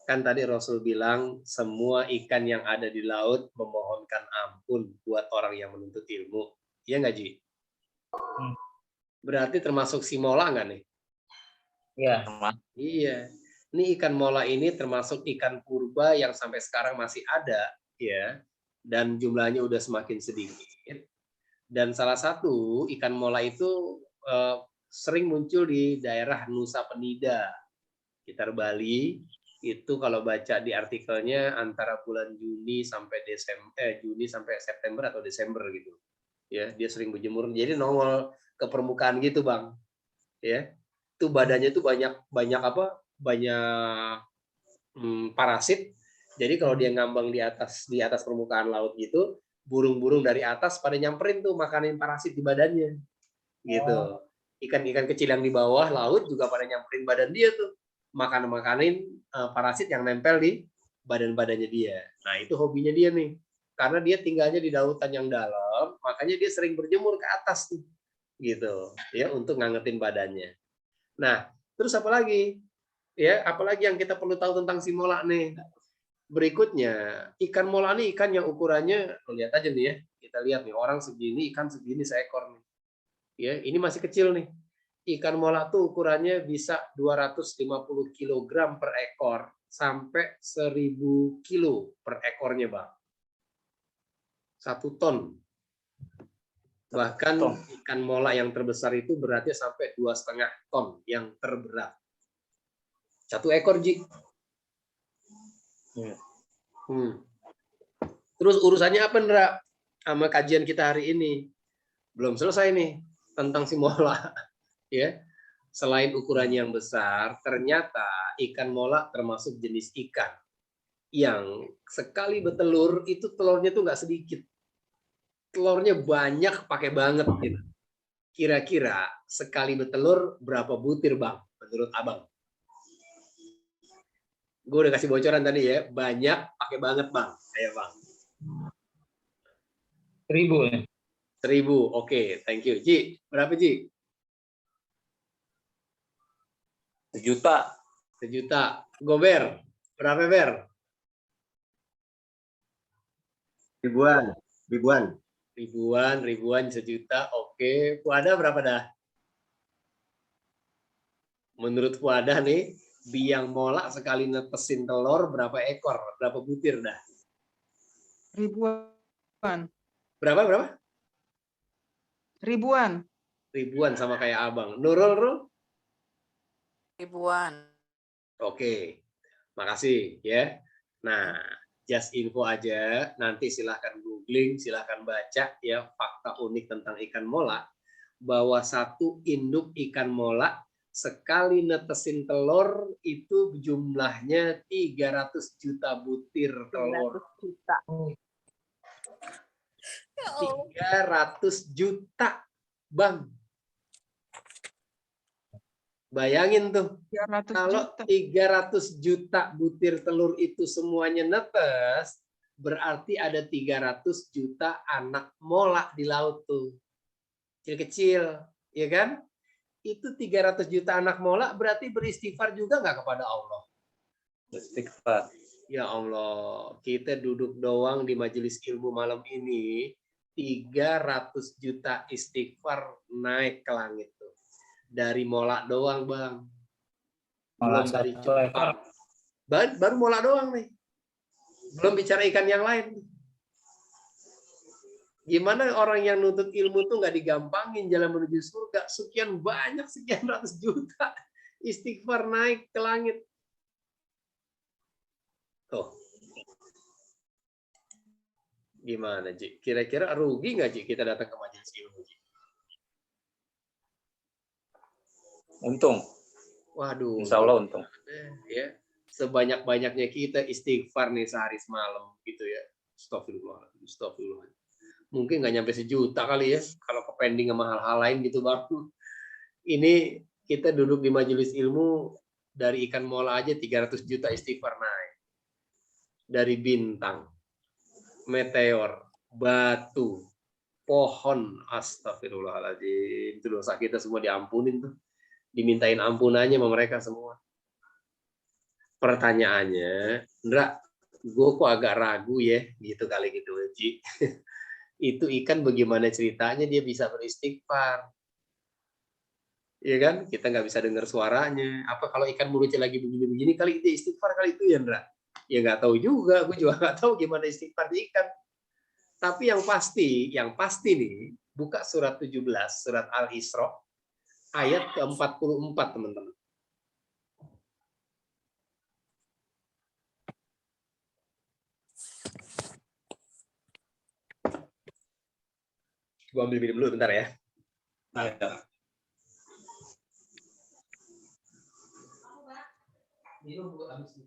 Kan tadi Rasul bilang semua ikan yang ada di laut memohonkan ampun buat orang yang menuntut ilmu. Iya nggak, Ji? Berarti termasuk si mola nggak nih? Iya. Iya. Ini ikan mola ini termasuk ikan purba yang sampai sekarang masih ada, ya. Dan jumlahnya udah semakin sedikit. Dan salah satu ikan mola itu sering muncul di daerah Nusa Penida, sekitar Bali. Itu kalau baca di artikelnya antara bulan Juni sampai Juni sampai September atau Desember gitu. Ya, dia sering berjemur. Jadi nongol ke permukaan gitu, Bang. Ya. Itu badannya itu banyak parasit. Jadi kalau dia ngambang di atas permukaan laut gitu, burung-burung dari atas pada nyamperin tuh makanin parasit di badannya. Gitu. Ikan-ikan kecil yang di bawah laut juga pada nyamperin badan dia tuh. Makanin parasit yang nempel di badan-badannya dia. Nah, itu hobinya dia nih. Karena dia tinggalnya di lautan yang dalam, makanya dia sering berjemur ke atas tuh. Gitu. Ya, untuk ngangetin badannya. Nah, terus apa lagi? Ya, apalagi yang kita perlu tahu tentang si mola nih? Berikutnya, ikan mola ini ikan yang ukurannya, lihat aja nih ya. Kita lihat nih, orang segini, ikan segini seekor nih. Ya, ini masih kecil nih. Ikan mola tuh ukurannya bisa 250 kg per ekor sampai 1000 kilo per ekornya, Bang. 1 ton. Bahkan ikan mola yang terbesar itu beratnya sampai 2,5 ton yang terberat. 1 ekor, Ji. Terus urusannya apa, Ndra? Sama kajian kita hari ini. Belum selesai nih tentang si mola. Ya. Selain ukurannya yang besar, ternyata ikan mola termasuk jenis ikan yang sekali bertelur itu telurnya tuh nggak sedikit. Telurnya banyak, pakai banget gitu. Kira-kira sekali bertelur berapa butir, Bang? Menurut Abang? Gue udah kasih bocoran tadi ya, banyak, pakai banget, Bang. Ayo, Bang. 1000. 1000. Oke, thank you. Ji, berapa Ji? 1 juta. 1 juta. Gober, berapa Ber? Ribuan. Ribuan 1 juta. Oke, Puada berapa dah? Menurut Puada nih, biang mola sekali netesin telur berapa ekor? Berapa butir dah? Ribuan. Berapa? Ribuan. Ribuan sama kayak Abang. Nurul? Ribuan. Oke, makasih ya. Nah, just info aja. Nanti silahkan googling, silahkan baca ya fakta unik tentang ikan mola. Bahwa 1 induk ikan mola sekali netesin telur itu jumlahnya 300 juta butir telur. 300 juta. 300 juta, Bang. Bayangin tuh, 300 kalau juta. 300 juta butir telur itu semuanya netes, berarti ada 300 juta anak mola di laut tuh. Kecil-kecil, ya kan? Itu 300 juta anak mola berarti beristighfar juga nggak kepada Allah? Istighfar. Ya Allah, kita duduk doang di majelis ilmu malam ini, 300 juta istighfar naik ke langit tuh. Dari mola doang, Bang. Belum dari cupang. Baru mola doang nih. Belum bicara ikan yang lain. Gimana orang yang nuntut ilmu tuh nggak digampangin jalan menuju surga? Sekian banyak, sekian ratus juta istighfar naik ke langit. Tuh. Gimana, Ji? Kira-kira rugi nggak, Ji, kita datang ke majelis ilmu, Ji? Untung. Waduh. Insya Allah untung. Ya. Sebanyak-banyaknya kita istighfar nih sehari semalam gitu ya. Astagfirullah. Mungkin nggak nyampe 1 juta kali ya kalau ke pending sama hal-hal lain gitu, Bang. Ini kita duduk di majelis ilmu, dari ikan mola aja 300 juta istighfar naik. Dari bintang, meteor, batu, pohon, astagfirullahaladzim. Itu dosa kita semua diampunin tuh. Dimintain ampunannya sama mereka semua. Pertanyaannya, Ndra, gue kok agak ragu ya, gitu kali gitu, Ji. Itu ikan bagaimana ceritanya dia bisa beristighfar? Iya kan? Kita nggak bisa dengar suaranya. Apa kalau ikan mulutnya lagi begini-begini kali dia istighfar kali itu ya, Ndra? Ya nggak tahu juga. Gue juga nggak tahu gimana istighfar di ikan. Tapi yang pasti nih, buka surat 17, surat Al-Isra, ayat ke-44, teman-teman. Gue ambil minum dulu bentar ya. Minum gue habis.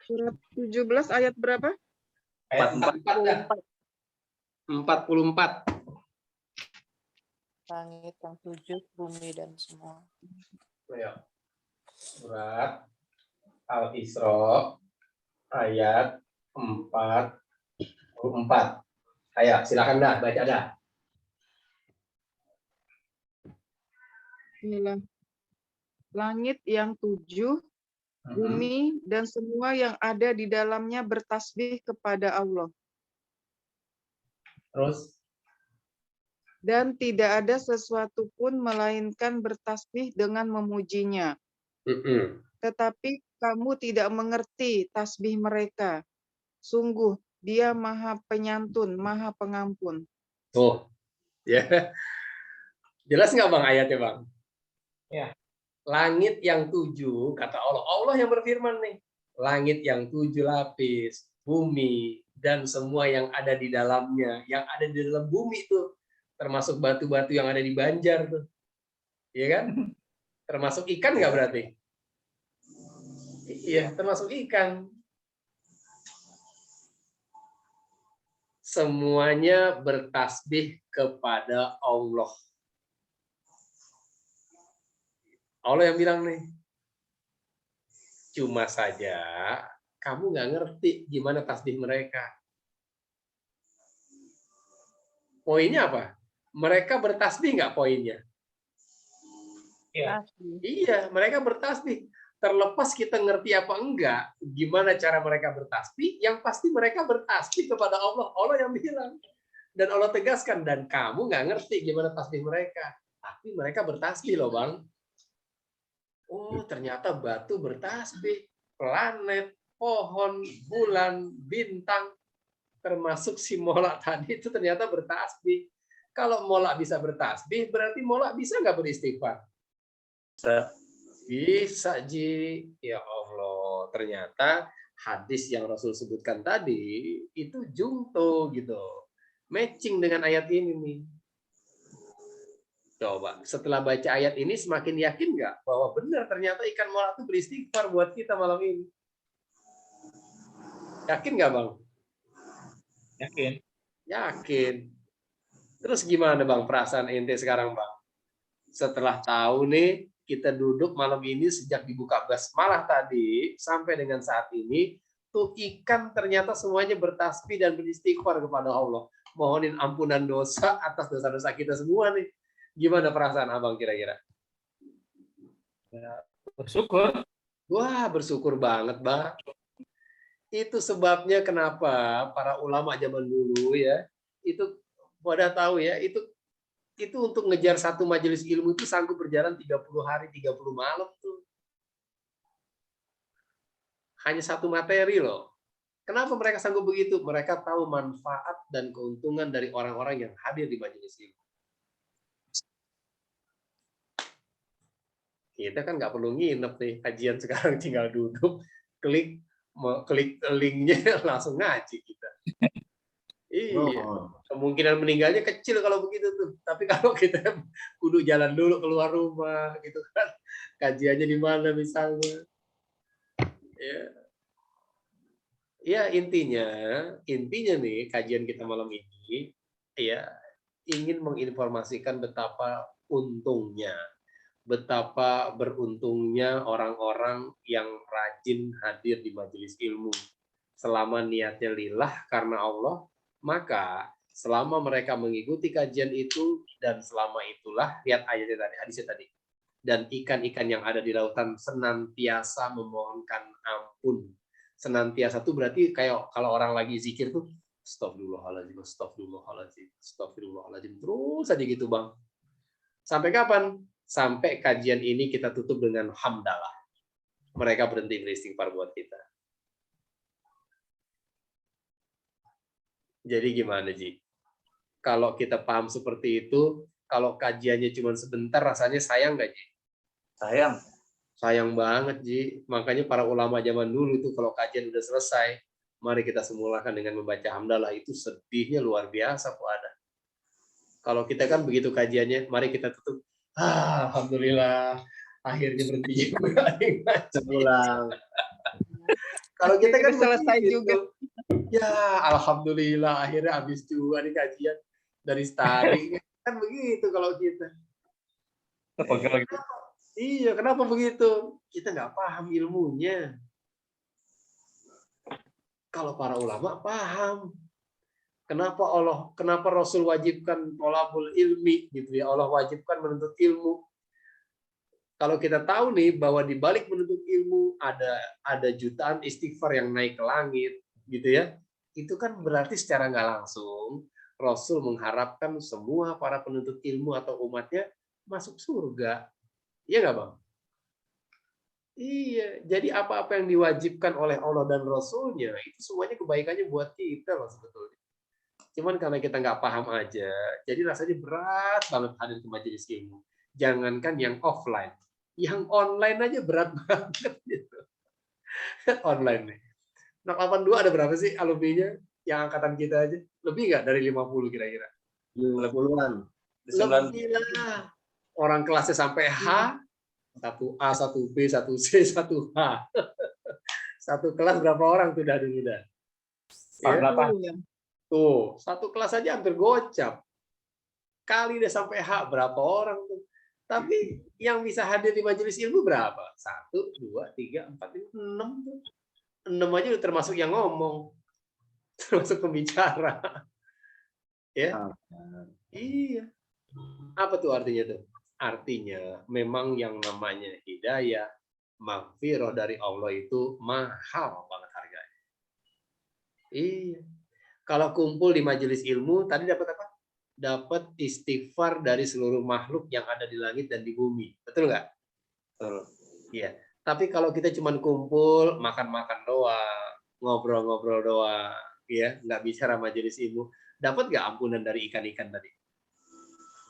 Surat 17 ayat berapa? Ayat 44. Langit yang 7, bumi dan semua. Ya. Surat Al-Isra ayat 44. Ayo, silakan dah, baca dah. Inilah. Langit yang 7, bumi dan semua yang ada di dalamnya bertasbih kepada Allah. Terus? Dan tidak ada sesuatu pun melainkan bertasbih dengan memujinya. Tetapi kamu tidak mengerti tasbih mereka. Sungguh, dia Maha Penyantun, Maha Pengampun. Tuh, ya. Jelas nggak, Bang, ayatnya, Bang? Ya. Langit yang 7, kata Allah. Allah yang berfirman nih. Langit yang 7 lapis, bumi, dan semua yang ada di dalamnya. Yang ada di dalam bumi tuh. Termasuk batu-batu yang ada di Banjar tuh. Iya kan? Termasuk ikan nggak berarti? Iya, termasuk ikan. Semuanya bertasbih kepada Allah. Allah yang bilang nih, cuma saja kamu nggak ngerti gimana tasbih mereka. Poinnya apa? Mereka bertasbih nggak poinnya? Iya. Iya, mereka bertasbih. Terlepas kita ngerti apa enggak, gimana cara mereka bertasbih, yang pasti mereka bertasbih kepada Allah. Allah yang bilang. Dan Allah tegaskan, dan kamu nggak ngerti gimana tasbih mereka. Tapi mereka bertasbih loh, Bang. Oh, ternyata batu bertasbih. Planet, pohon, bulan, bintang, termasuk si molak tadi itu ternyata bertasbih. Kalau molak bisa bertasbih, berarti molak bisa nggak beristighfar? Bisa, Ji. Ya Allah, ternyata hadis yang Rasul sebutkan tadi itu jungto gitu. Matching dengan ayat ini nih. Coba, setelah baca ayat ini semakin yakin nggak bahwa benar ternyata ikan molak itu beristighfar buat kita malam ini? Yakin nggak, Bang? Yakin. Yakin. Terus gimana, Bang, perasaan ente sekarang, Bang? Setelah tahu nih, kita duduk malam ini sejak dibuka basmalah tadi sampai dengan saat ini, tuh ikan ternyata semuanya bertasbih dan beristighfar kepada Allah. Mohonin ampunan dosa atas dosa-dosa kita semua nih. Gimana perasaan Abang kira-kira? Ya, bersyukur. Wah, bersyukur banget, Bang. Itu sebabnya kenapa para ulama zaman dulu ya, itu pada tahu ya, itu untuk ngejar satu majelis ilmu itu sanggup berjalan 30 hari, 30 malam tuh. Hanya satu materi loh. Kenapa mereka sanggup begitu? Mereka tahu manfaat dan keuntungan dari orang-orang yang hadir di majelis ilmu. Kita kan nggak perlu nginep nih, kajian sekarang tinggal duduk, klik linknya langsung ngaji kita. Iya, kemungkinan meninggalnya kecil kalau begitu tuh. Tapi kalau kita kudu jalan dulu keluar rumah gitu kan, kajiannya di mana misalnya. Ya intinya nih kajian kita malam ini ya ingin menginformasikan betapa untungnya, betapa beruntungnya orang-orang yang rajin hadir di majelis ilmu. Selama niatnya lillah karena Allah, maka selama mereka mengikuti kajian itu dan selama itulah, lihat ayatnya tadi, hadisnya tadi. Dan ikan-ikan yang ada di lautan senantiasa memohonkan ampun. Senantiasa itu berarti kayak kalau orang lagi zikir tuh astagfirullahaladzim, astagfirullahaladzim, astagfirullahaladzim. Terus aja gitu, Bang. Sampai kapan? Sampai kajian ini kita tutup dengan hamdalah. Mereka berhenti beristighfar buat kita. Jadi gimana, Ji? Kalau kita paham seperti itu, kalau kajiannya cuma sebentar, rasanya sayang nggak, Ji? Sayang. Sayang banget, Ji. Makanya para ulama zaman dulu itu kalau kajian udah selesai, mari kita semulakan dengan membaca hamdalah. Itu sedihnya luar biasa, kok ada. Kalau kita kan begitu kajiannya, mari kita tutup. Alhamdulillah, akhirnya berhenti juga. Sepulang. Kalau kita kan selesai begitu. juga. Ya, alhamdulillah akhirnya habis juga nih kajian dari starting. Kan begitu kalau kita. Iya, kenapa begitu? Kita nggak paham ilmunya. Kalau para ulama paham. Kenapa Rasul wajibkan thalabul ilmi gitu ya? Allah wajibkan menuntut ilmu. Kalau kita tahu nih bahwa di balik menuntut ilmu ada jutaan istighfar yang naik ke langit, gitu ya. Itu kan berarti secara nggak langsung Rasul mengharapkan semua para penuntut ilmu atau umatnya masuk surga. Iya nggak, Bang? Iya. Jadi apa-apa yang diwajibkan oleh Allah dan Rasulnya itu semuanya kebaikannya buat kita loh sebetulnya. Cuman karena kita nggak paham aja, jadi rasanya berat banget hadir ke majelis ilmu. Jangankan yang offline, yang online aja berat banget gitu. Online nih. Anak 82 ada berapa sih alumninya yang angkatan kita aja? Lebih nggak dari 50 kira-kira? 50-an. Lebih lah. Orang kelasnya sampai H, 1A, 1B, 1C, 1H. Satu kelas berapa orang tuh dari udah? Ya? Tuh, satu kelas aja hampir gocap. Kali deh sampai H, berapa orang tuh? Tapi yang bisa hadir di majelis ilmu berapa? 1, 2, 3, 4, 5, 6. 6 aja udah termasuk yang ngomong. Termasuk pembicara. Ya. Iya. Apa tuh artinya tuh? Artinya memang yang namanya hidayah, maghfirah dari Allah itu mahal banget harganya. Iya. Kalau kumpul di majelis ilmu, tadi dapat apa? Dapat istighfar dari seluruh makhluk yang ada di langit dan di bumi. Betul nggak? Betul. Iya. Tapi kalau kita cuma kumpul, makan-makan doang, ngobrol-ngobrol doang, ya, nggak bicara majelis ilmu, dapat nggak ampunan dari ikan-ikan tadi?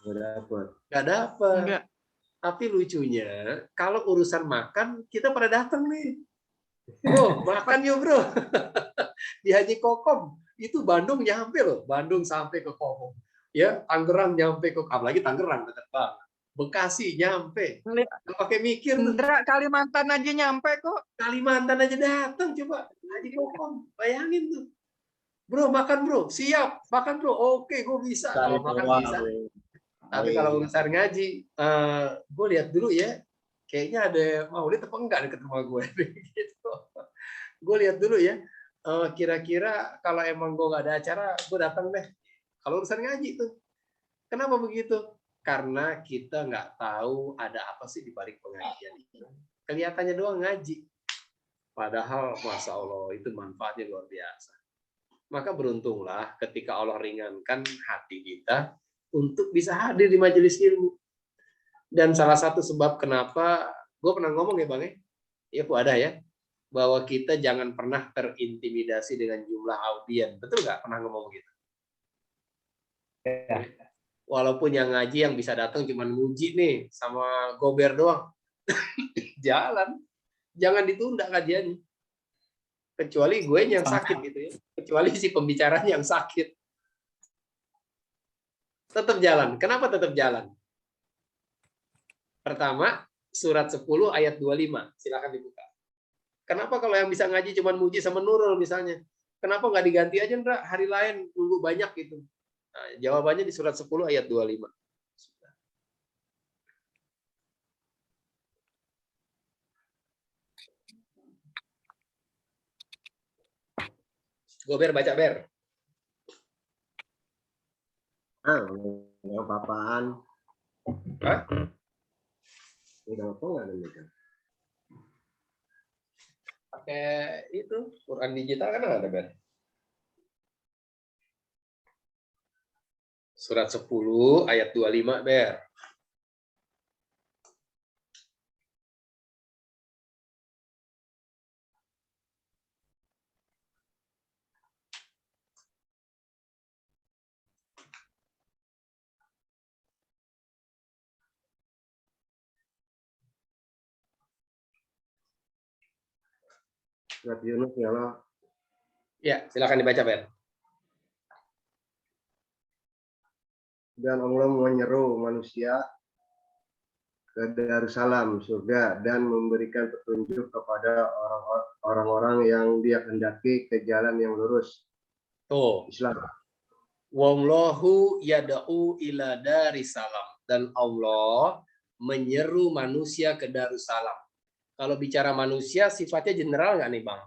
Nggak dapat. Nggak dapat. Enggak. Tapi lucunya, kalau urusan makan, kita pada datang nih. Bro, makan yuk bro. Di Haji Kokom itu Bandung nyampe loh, Bandung sampai ke Kokom. Ya, Tangerang nyampe ke, apalagi Tangerang dekat banget. Bekasi nyampe. Nggak pakai mikir tuh. Kalimantan aja nyampe kok. Kalimantan aja datang coba. Haji Kokom, bayangin tuh. Bro, makan bro, siap. Makan bro, oke, gue bisa. Kalau makan bisa. Tapi kalau urusan ngaji, gue lihat dulu ya. Kayaknya ada maulid apa enggak dekat rumah gue. Gitu. Gue lihat dulu ya. Kira-kira kalau emang gue nggak ada acara, gue datang deh. Kalau urusan ngaji tuh, kenapa begitu? Karena kita nggak tahu ada apa sih di balik pengajian itu. Kelihatannya doang ngaji, padahal masya Allah itu manfaatnya luar biasa. Maka beruntunglah ketika Allah ringankan hati kita untuk bisa hadir di majelis ilmu. Dan salah satu sebab kenapa gue pernah ngomong ya bang ya, Bu ada ya. Bahwa kita jangan pernah terintimidasi dengan jumlah audien. Betul nggak? Pernah ngomong gitu? Ya. Walaupun yang ngaji yang bisa datang cuma nguji nih, sama gober doang. Jalan. Jangan ditunda kajiannya. Kecuali gue yang sakit gitu ya. Kecuali si pembicaranya yang sakit. Tetap jalan. Kenapa tetap jalan? Pertama, surat 10 ayat 25. Silakan dibuka. Kenapa kalau yang bisa ngaji cuma muji sama Nurul misalnya? Kenapa nggak diganti aja, Ndra? Hari lain nunggu banyak gitu. Nah, jawabannya di surat 10 ayat 25. Gober baca ber. Nggak apa-apaan. Hah? Udah apa nggak ada megang? Pakai itu Quran digital kan ada ber. Surat 10 ayat 25 ber. Surat Yunus ya Allah. Ya, silakan dibaca ber. Dan Allah menyeru manusia ke Darussalam, surga, dan memberikan petunjuk kepada orang-orang yang dia hendaki ke jalan yang lurus. Tuh. Islam. Wallahu yad'u ila Darussalam. Dan Allah menyeru manusia ke Darussalam. Kalau bicara manusia, sifatnya general nggak nih bang?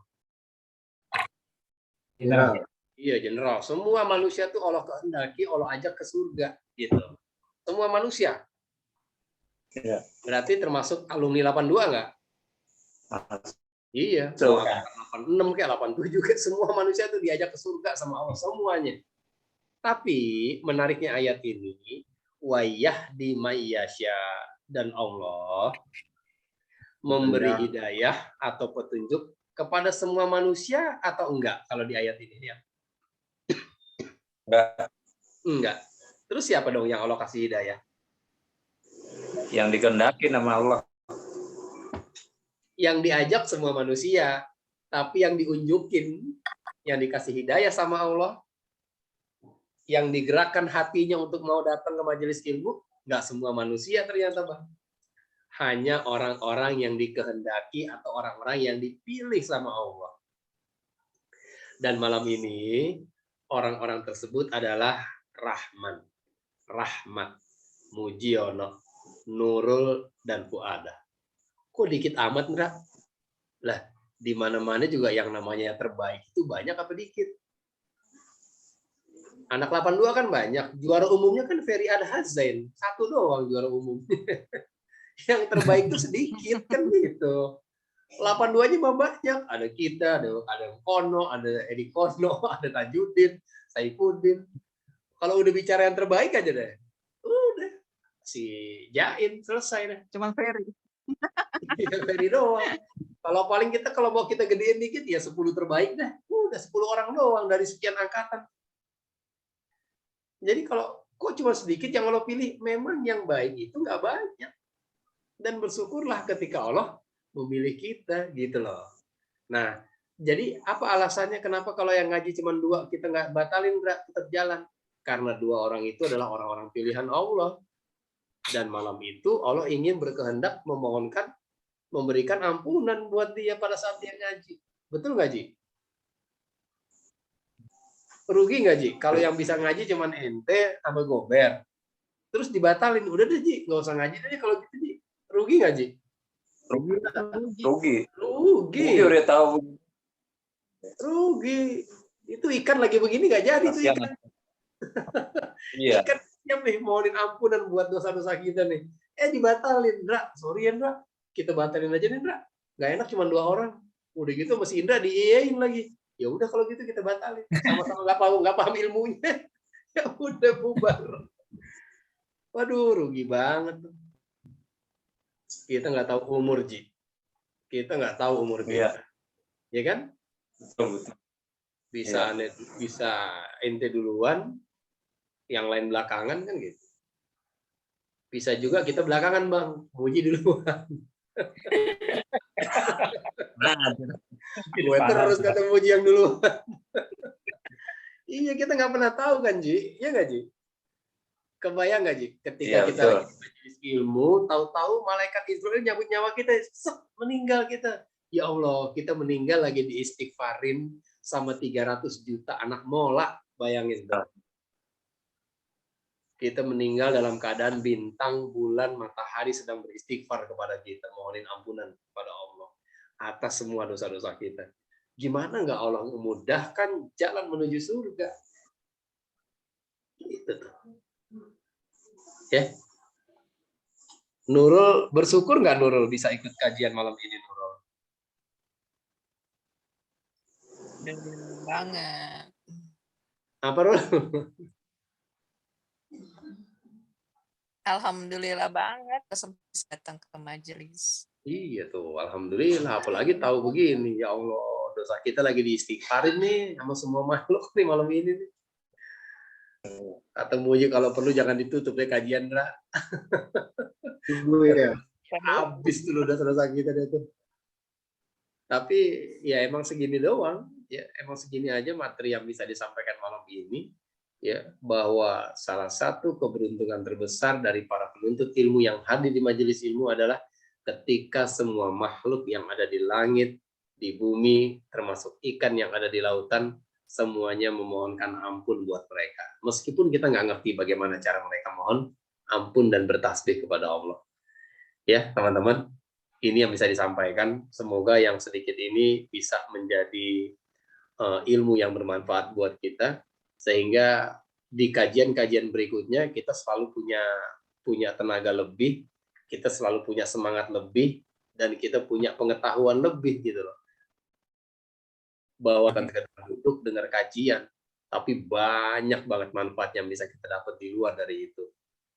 General. Iya general. Semua manusia tuh Allah kehendaki, Allah ajak ke surga, gitu. Semua manusia. Ya. Berarti termasuk alumni 82 nggak? Iya. 86 kayak 87 kayak semua manusia tuh diajak ke surga sama Allah semuanya. Tapi menariknya ayat ini, wayah di mayyasya, dan Allah memberi hidayah atau petunjuk kepada semua manusia atau enggak kalau di ayat ini ya? Enggak. Terus siapa dong yang Allah kasih hidayah? Yang dikehendaki nama Allah. Yang diajak semua manusia, tapi yang diunjukin, yang dikasih hidayah sama Allah, yang digerakkan hatinya untuk mau datang ke majelis ilmu, enggak semua manusia ternyata bang. Hanya orang-orang yang dikehendaki atau orang-orang yang dipilih sama Allah. Dan malam ini orang-orang tersebut adalah Rahman, Rahmat, Mujiono, Nurul, dan Fuada. Kok dikit amat, Ndra? Lah, di mana-mana juga yang namanya terbaik itu banyak apa dikit? Anak 82 kan banyak. Juara umumnya kan Ferry Adhazain. Satu doang juara umum. Yang terbaik itu sedikit kan gitu. 82-nya mah banyak. Ada kita, ada Kono, ada Edi Kono, ada Tajudin, Saifuddin. Kalau udah bicara yang terbaik aja deh. Udah. Si Jain selesai deh. Cuman Ferry. Ferry doang. Kalau mau kita gedein dikit ya 10 terbaik dah. Udah 10 orang doang dari sekian angkatan. Jadi kalau kok cuma sedikit yang Allah pilih, memang yang baik itu nggak banyak. Dan bersyukurlah ketika Allah memilih kita gitu loh. Nah, jadi apa alasannya kenapa kalau yang ngaji cuma 2 kita nggak batalin, tetap jalan? Karena 2 orang itu adalah orang-orang pilihan Allah. Dan malam itu Allah ingin berkehendak memberikan ampunan buat dia pada saat dia ngaji. Betul nggak, Ji? Rugi nggak, Ji? Kalau yang bisa ngaji cuman ente sama Gober. Terus dibatalin. Udah deh, Ji. Nggak usah ngaji deh kalau gitu, Ji. Rugi nggak, Ji? Rugi. Udah tahu. Rugi. Itu ikan lagi begini nggak jadi tuh ikan. Iya. Ikan siap nih mohon ampunan buat dosa-dosa kita nih. Dibatalin, Ndra. Sorry ya, Ndra. Kita batalin aja nih, Ndra. Nggak enak cuma 2 orang. Udah gitu masih Indra diiyain lagi. Ya udah kalau gitu kita batalin. Sama-sama nggak paham ilmunya. Ya udah bubar. Waduh, rugi banget. Kita nggak tahu umur, Ji. Kita nggak tahu umur kita. Ya kan? Betul. Bisa ente duluan, yang lain belakangan kan gitu. Bisa juga kita belakangan, Bang. Muji duluan. Gue terus kata Muji yang dulu. Iya, kita nggak pernah tahu kan, Ji? Iya nggak, Ji? Kebayang nggak, Ji? Ketika kita lagi di majelis ilmu, tahu-tahu malaikat Israel nyabut nyawa kita, meninggal kita. Ya Allah, kita meninggal lagi di istighfarin sama 300 juta anak mola. Bayangin, Bang. Kita meninggal dalam keadaan bintang, bulan, matahari sedang beristighfar kepada kita, mohonin ampunan kepada Allah atas semua dosa-dosa kita. Gimana nggak Allah memudahkan jalan menuju surga? Gitu tuh. Ya. Nurul, bersyukur nggak Nurul bisa ikut kajian malam ini, Nurul? Banget. Apa, Nurul? Alhamdulillah banget kesempatan datang ke majelis. Iya tuh, alhamdulillah. Apalagi tahu begini, ya Allah, dosa kita lagi diistighfarin nih sama semua makhluk nih malam ini nih. Kata Muji kalau perlu jangan ditutup deh kajian, Ra. Ya. Habis tuh dosa-dosa kita deh tuh. Tapi ya emang segini doang, ya emang segini aja materi yang bisa disampaikan malam ini. Ya, bahwa salah satu keberuntungan terbesar dari para penuntut ilmu yang hadir di majelis ilmu adalah ketika semua makhluk yang ada di langit, di bumi, termasuk ikan yang ada di lautan, semuanya memohonkan ampun buat mereka. Meskipun kita nggak ngerti bagaimana cara mereka mohon ampun dan bertasbih kepada Allah. Ya, teman-teman, ini yang bisa disampaikan. Semoga yang sedikit ini bisa menjadi ilmu yang bermanfaat buat kita, sehingga di kajian-kajian berikutnya kita selalu punya tenaga lebih, kita selalu punya semangat lebih, dan kita punya pengetahuan lebih gitu loh. Bahwa kan duduk dengar kajian, tapi banyak banget manfaat yang bisa kita dapat di luar dari itu.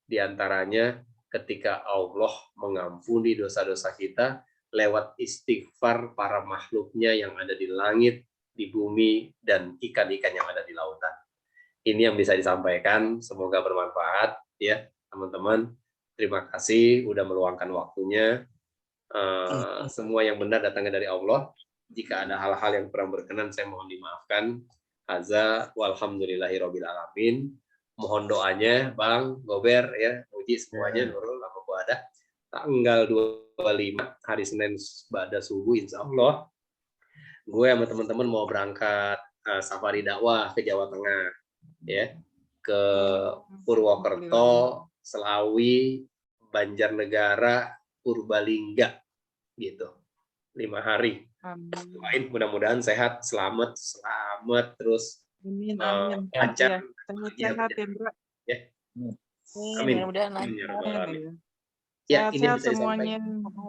Di antaranya ketika Allah mengampuni dosa-dosa kita lewat istighfar para makhluknya yang ada di langit, di bumi, dan ikan-ikan yang ada di lautan. Ini yang bisa disampaikan, semoga bermanfaat ya teman-teman. Terima kasih udah meluangkan waktunya. Semua yang benar datangnya dari Allah. Jika ada hal-hal yang kurang berkenan, saya mohon dimaafkan. Haza walhamdulillahirabbil alamin. Mohon doanya Bang Gober ya, Muji semuanya, Nurul sama Bu Ada. Tanggal 25 hari Senin pada subuh insya Allah gue sama teman-teman mau berangkat safari dakwah ke Jawa Tengah ya, ke Purwokerto, Selawi, Banjarnegara, Purbalingga gitu. 5 hari. Doain mudah-mudahan sehat, selamat terus. Amin. Lancar. Sehat ya, Bro. Ya. Amin. Mudah-mudahan Ya, ini sehat bisa semuanya.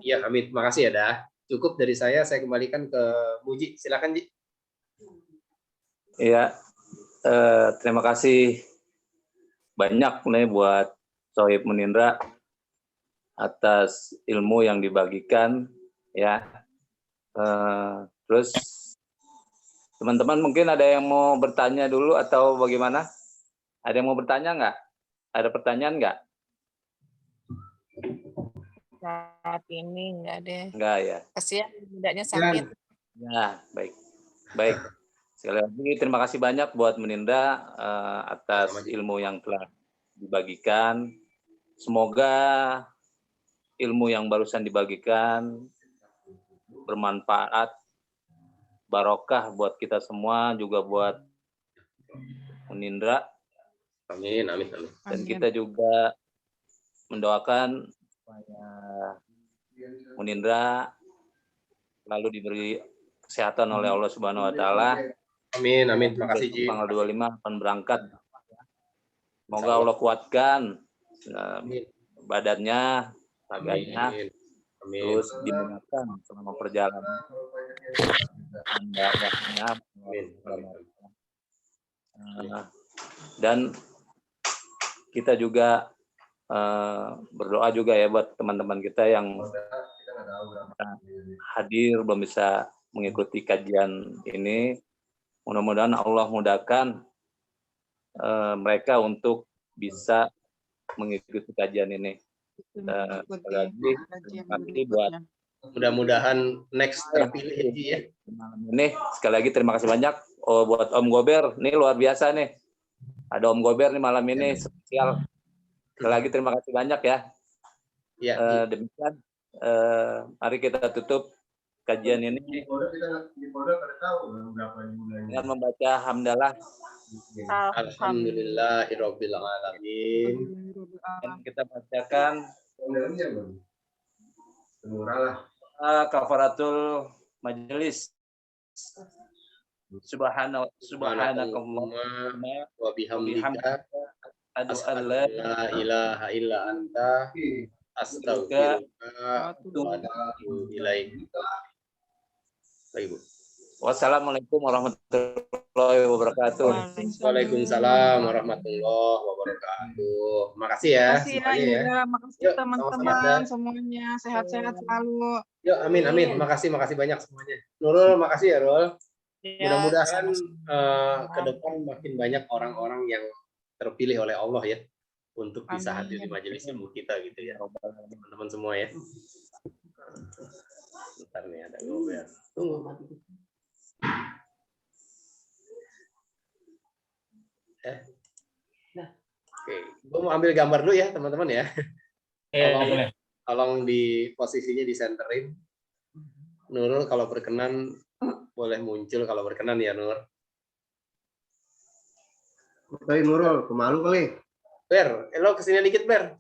Ya, amin. Makasih ya, Dah. Cukup dari saya kembalikan ke Muji. Silakan, Ji. Iya, terima kasih banyak nih buat Sohib Munindra atas ilmu yang dibagikan ya. Terus teman-teman mungkin ada yang mau bertanya dulu atau bagaimana? Ada yang mau bertanya nggak? Ada pertanyaan nggak? Saat ini nggak ada. Nggak ya. Kasihan mudanya sakit. Ya, baik. Baik. Sekali lagi terima kasih banyak buat Munindra atas ilmu yang telah dibagikan. Semoga ilmu yang barusan dibagikan bermanfaat, barokah buat kita semua, juga buat Munindra. Amin. Dan kita juga mendoakan supaya Munindra lalu diberi kesehatan oleh Allah Subhanahu wa taala. Amin. Terima kasih, Ji. Tanggal 25 akan berangkat. Semoga Allah kuatkan badannya, raganya, terus dimudahkan selama perjalanan. Dan kita juga berdoa juga ya buat teman-teman kita yang hadir belum bisa mengikuti kajian ini. Mudah-mudahan Allah mudahkan mereka untuk bisa mengikuti kajian ini. Lagi buat mudah-mudahan next terpilih ya. Ini sekali lagi terima kasih banyak buat Om Gober. Nih luar biasa nih. Ada Om Gober nih malam ini spesial. Sekali lagi terima kasih banyak ya. Demikian mari kita tutup kajian ini dengan membaca hamdalah. Alhamdulillahirabbil alamin. Dan kita bacakan kafaratul majelis. Subhanakallahumma wa bihamdika asyhadu an la ilaha illa anta astaghfiruka wa atubu ilaik. Baik, Bu. Wassalamualaikum warahmatullahi wabarakatuh. Waalaikumsalam warahmatullahi wabarakatuh. Makasih ya. Makasih teman-teman semuanya. Sehat-sehat selalu. Yuk, amin. Makasih banyak semuanya. Nurul, makasih ya, Rul. Mudah-mudahan ke depan makin banyak orang-orang yang terpilih oleh Allah ya untuk bisa hadir di majelis ilmu kita gitu ya. Teman-teman semua ya. Bentar nih ada Gober. Tunggu. Oke, gue mau ambil gambar dulu ya teman-teman ya. Tolong di posisinya disenterin. Nurul kalau berkenan boleh muncul kalau berkenan ya Nur. Oke Nurul, pemalu kali. Ber, lo kesini dikit Ber.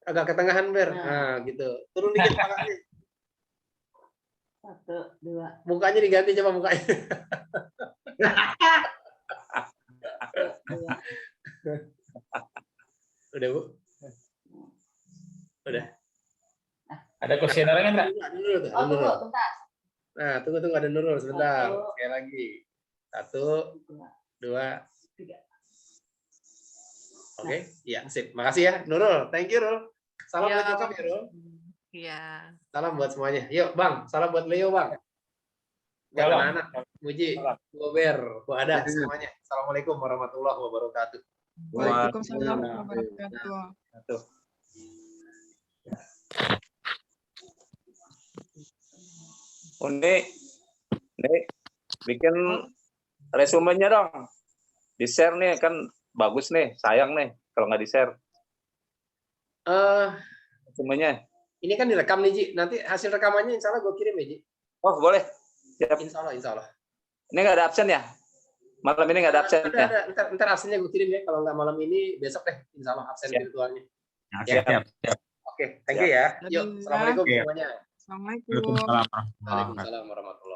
Agak ketengahan Ber. Nah gitu. Turun dikit palanya. 1, 2. Mukanya diganti coba mukanya. Udah Bu? Udah. Ada kuesionernya enggak? Tunggu. Nah, tunggu ada Nurul sebentar. Sekali lagi. 1, 2, 3. Oke, iya sip. Makasih ya Nurul. Thank you Nurul. Salam buat nyokap ya Nurul. Iya. Salam buat semuanya. Yuk Bang, salam buat Leo Bang. Buat anak-anak, Muji, Gober, Bu Ada semuanya. Assalamualaikum warahmatullahi wabarakatuh. Waalaikumsalam warahmatullahi wabarakatuh. Nih, bikin resumenya dong. Di-share nih kan bagus nih, sayang nih kalau nggak di-share. Resumenya. Ini kan direkam nih, Ji. Nanti hasil rekamannya insya Allah gue kirim ya, Ji. Oh, boleh. Siap. Insya Allah. Ini nggak ada absen ya? Malam ini nggak ada absen ya? Ntar absennya gue kirim ya. Kalau nggak malam ini, besok deh. Insya Allah absen virtualnya. Ya. Siap. Oke, thank you ya. Yuk, Dadah. assalamualaikum Iya. semuanya. Assalamualaikum. Waalaikumsalam warahmatullahi wabarakatuh. Waalaikumsalam warahmatullahi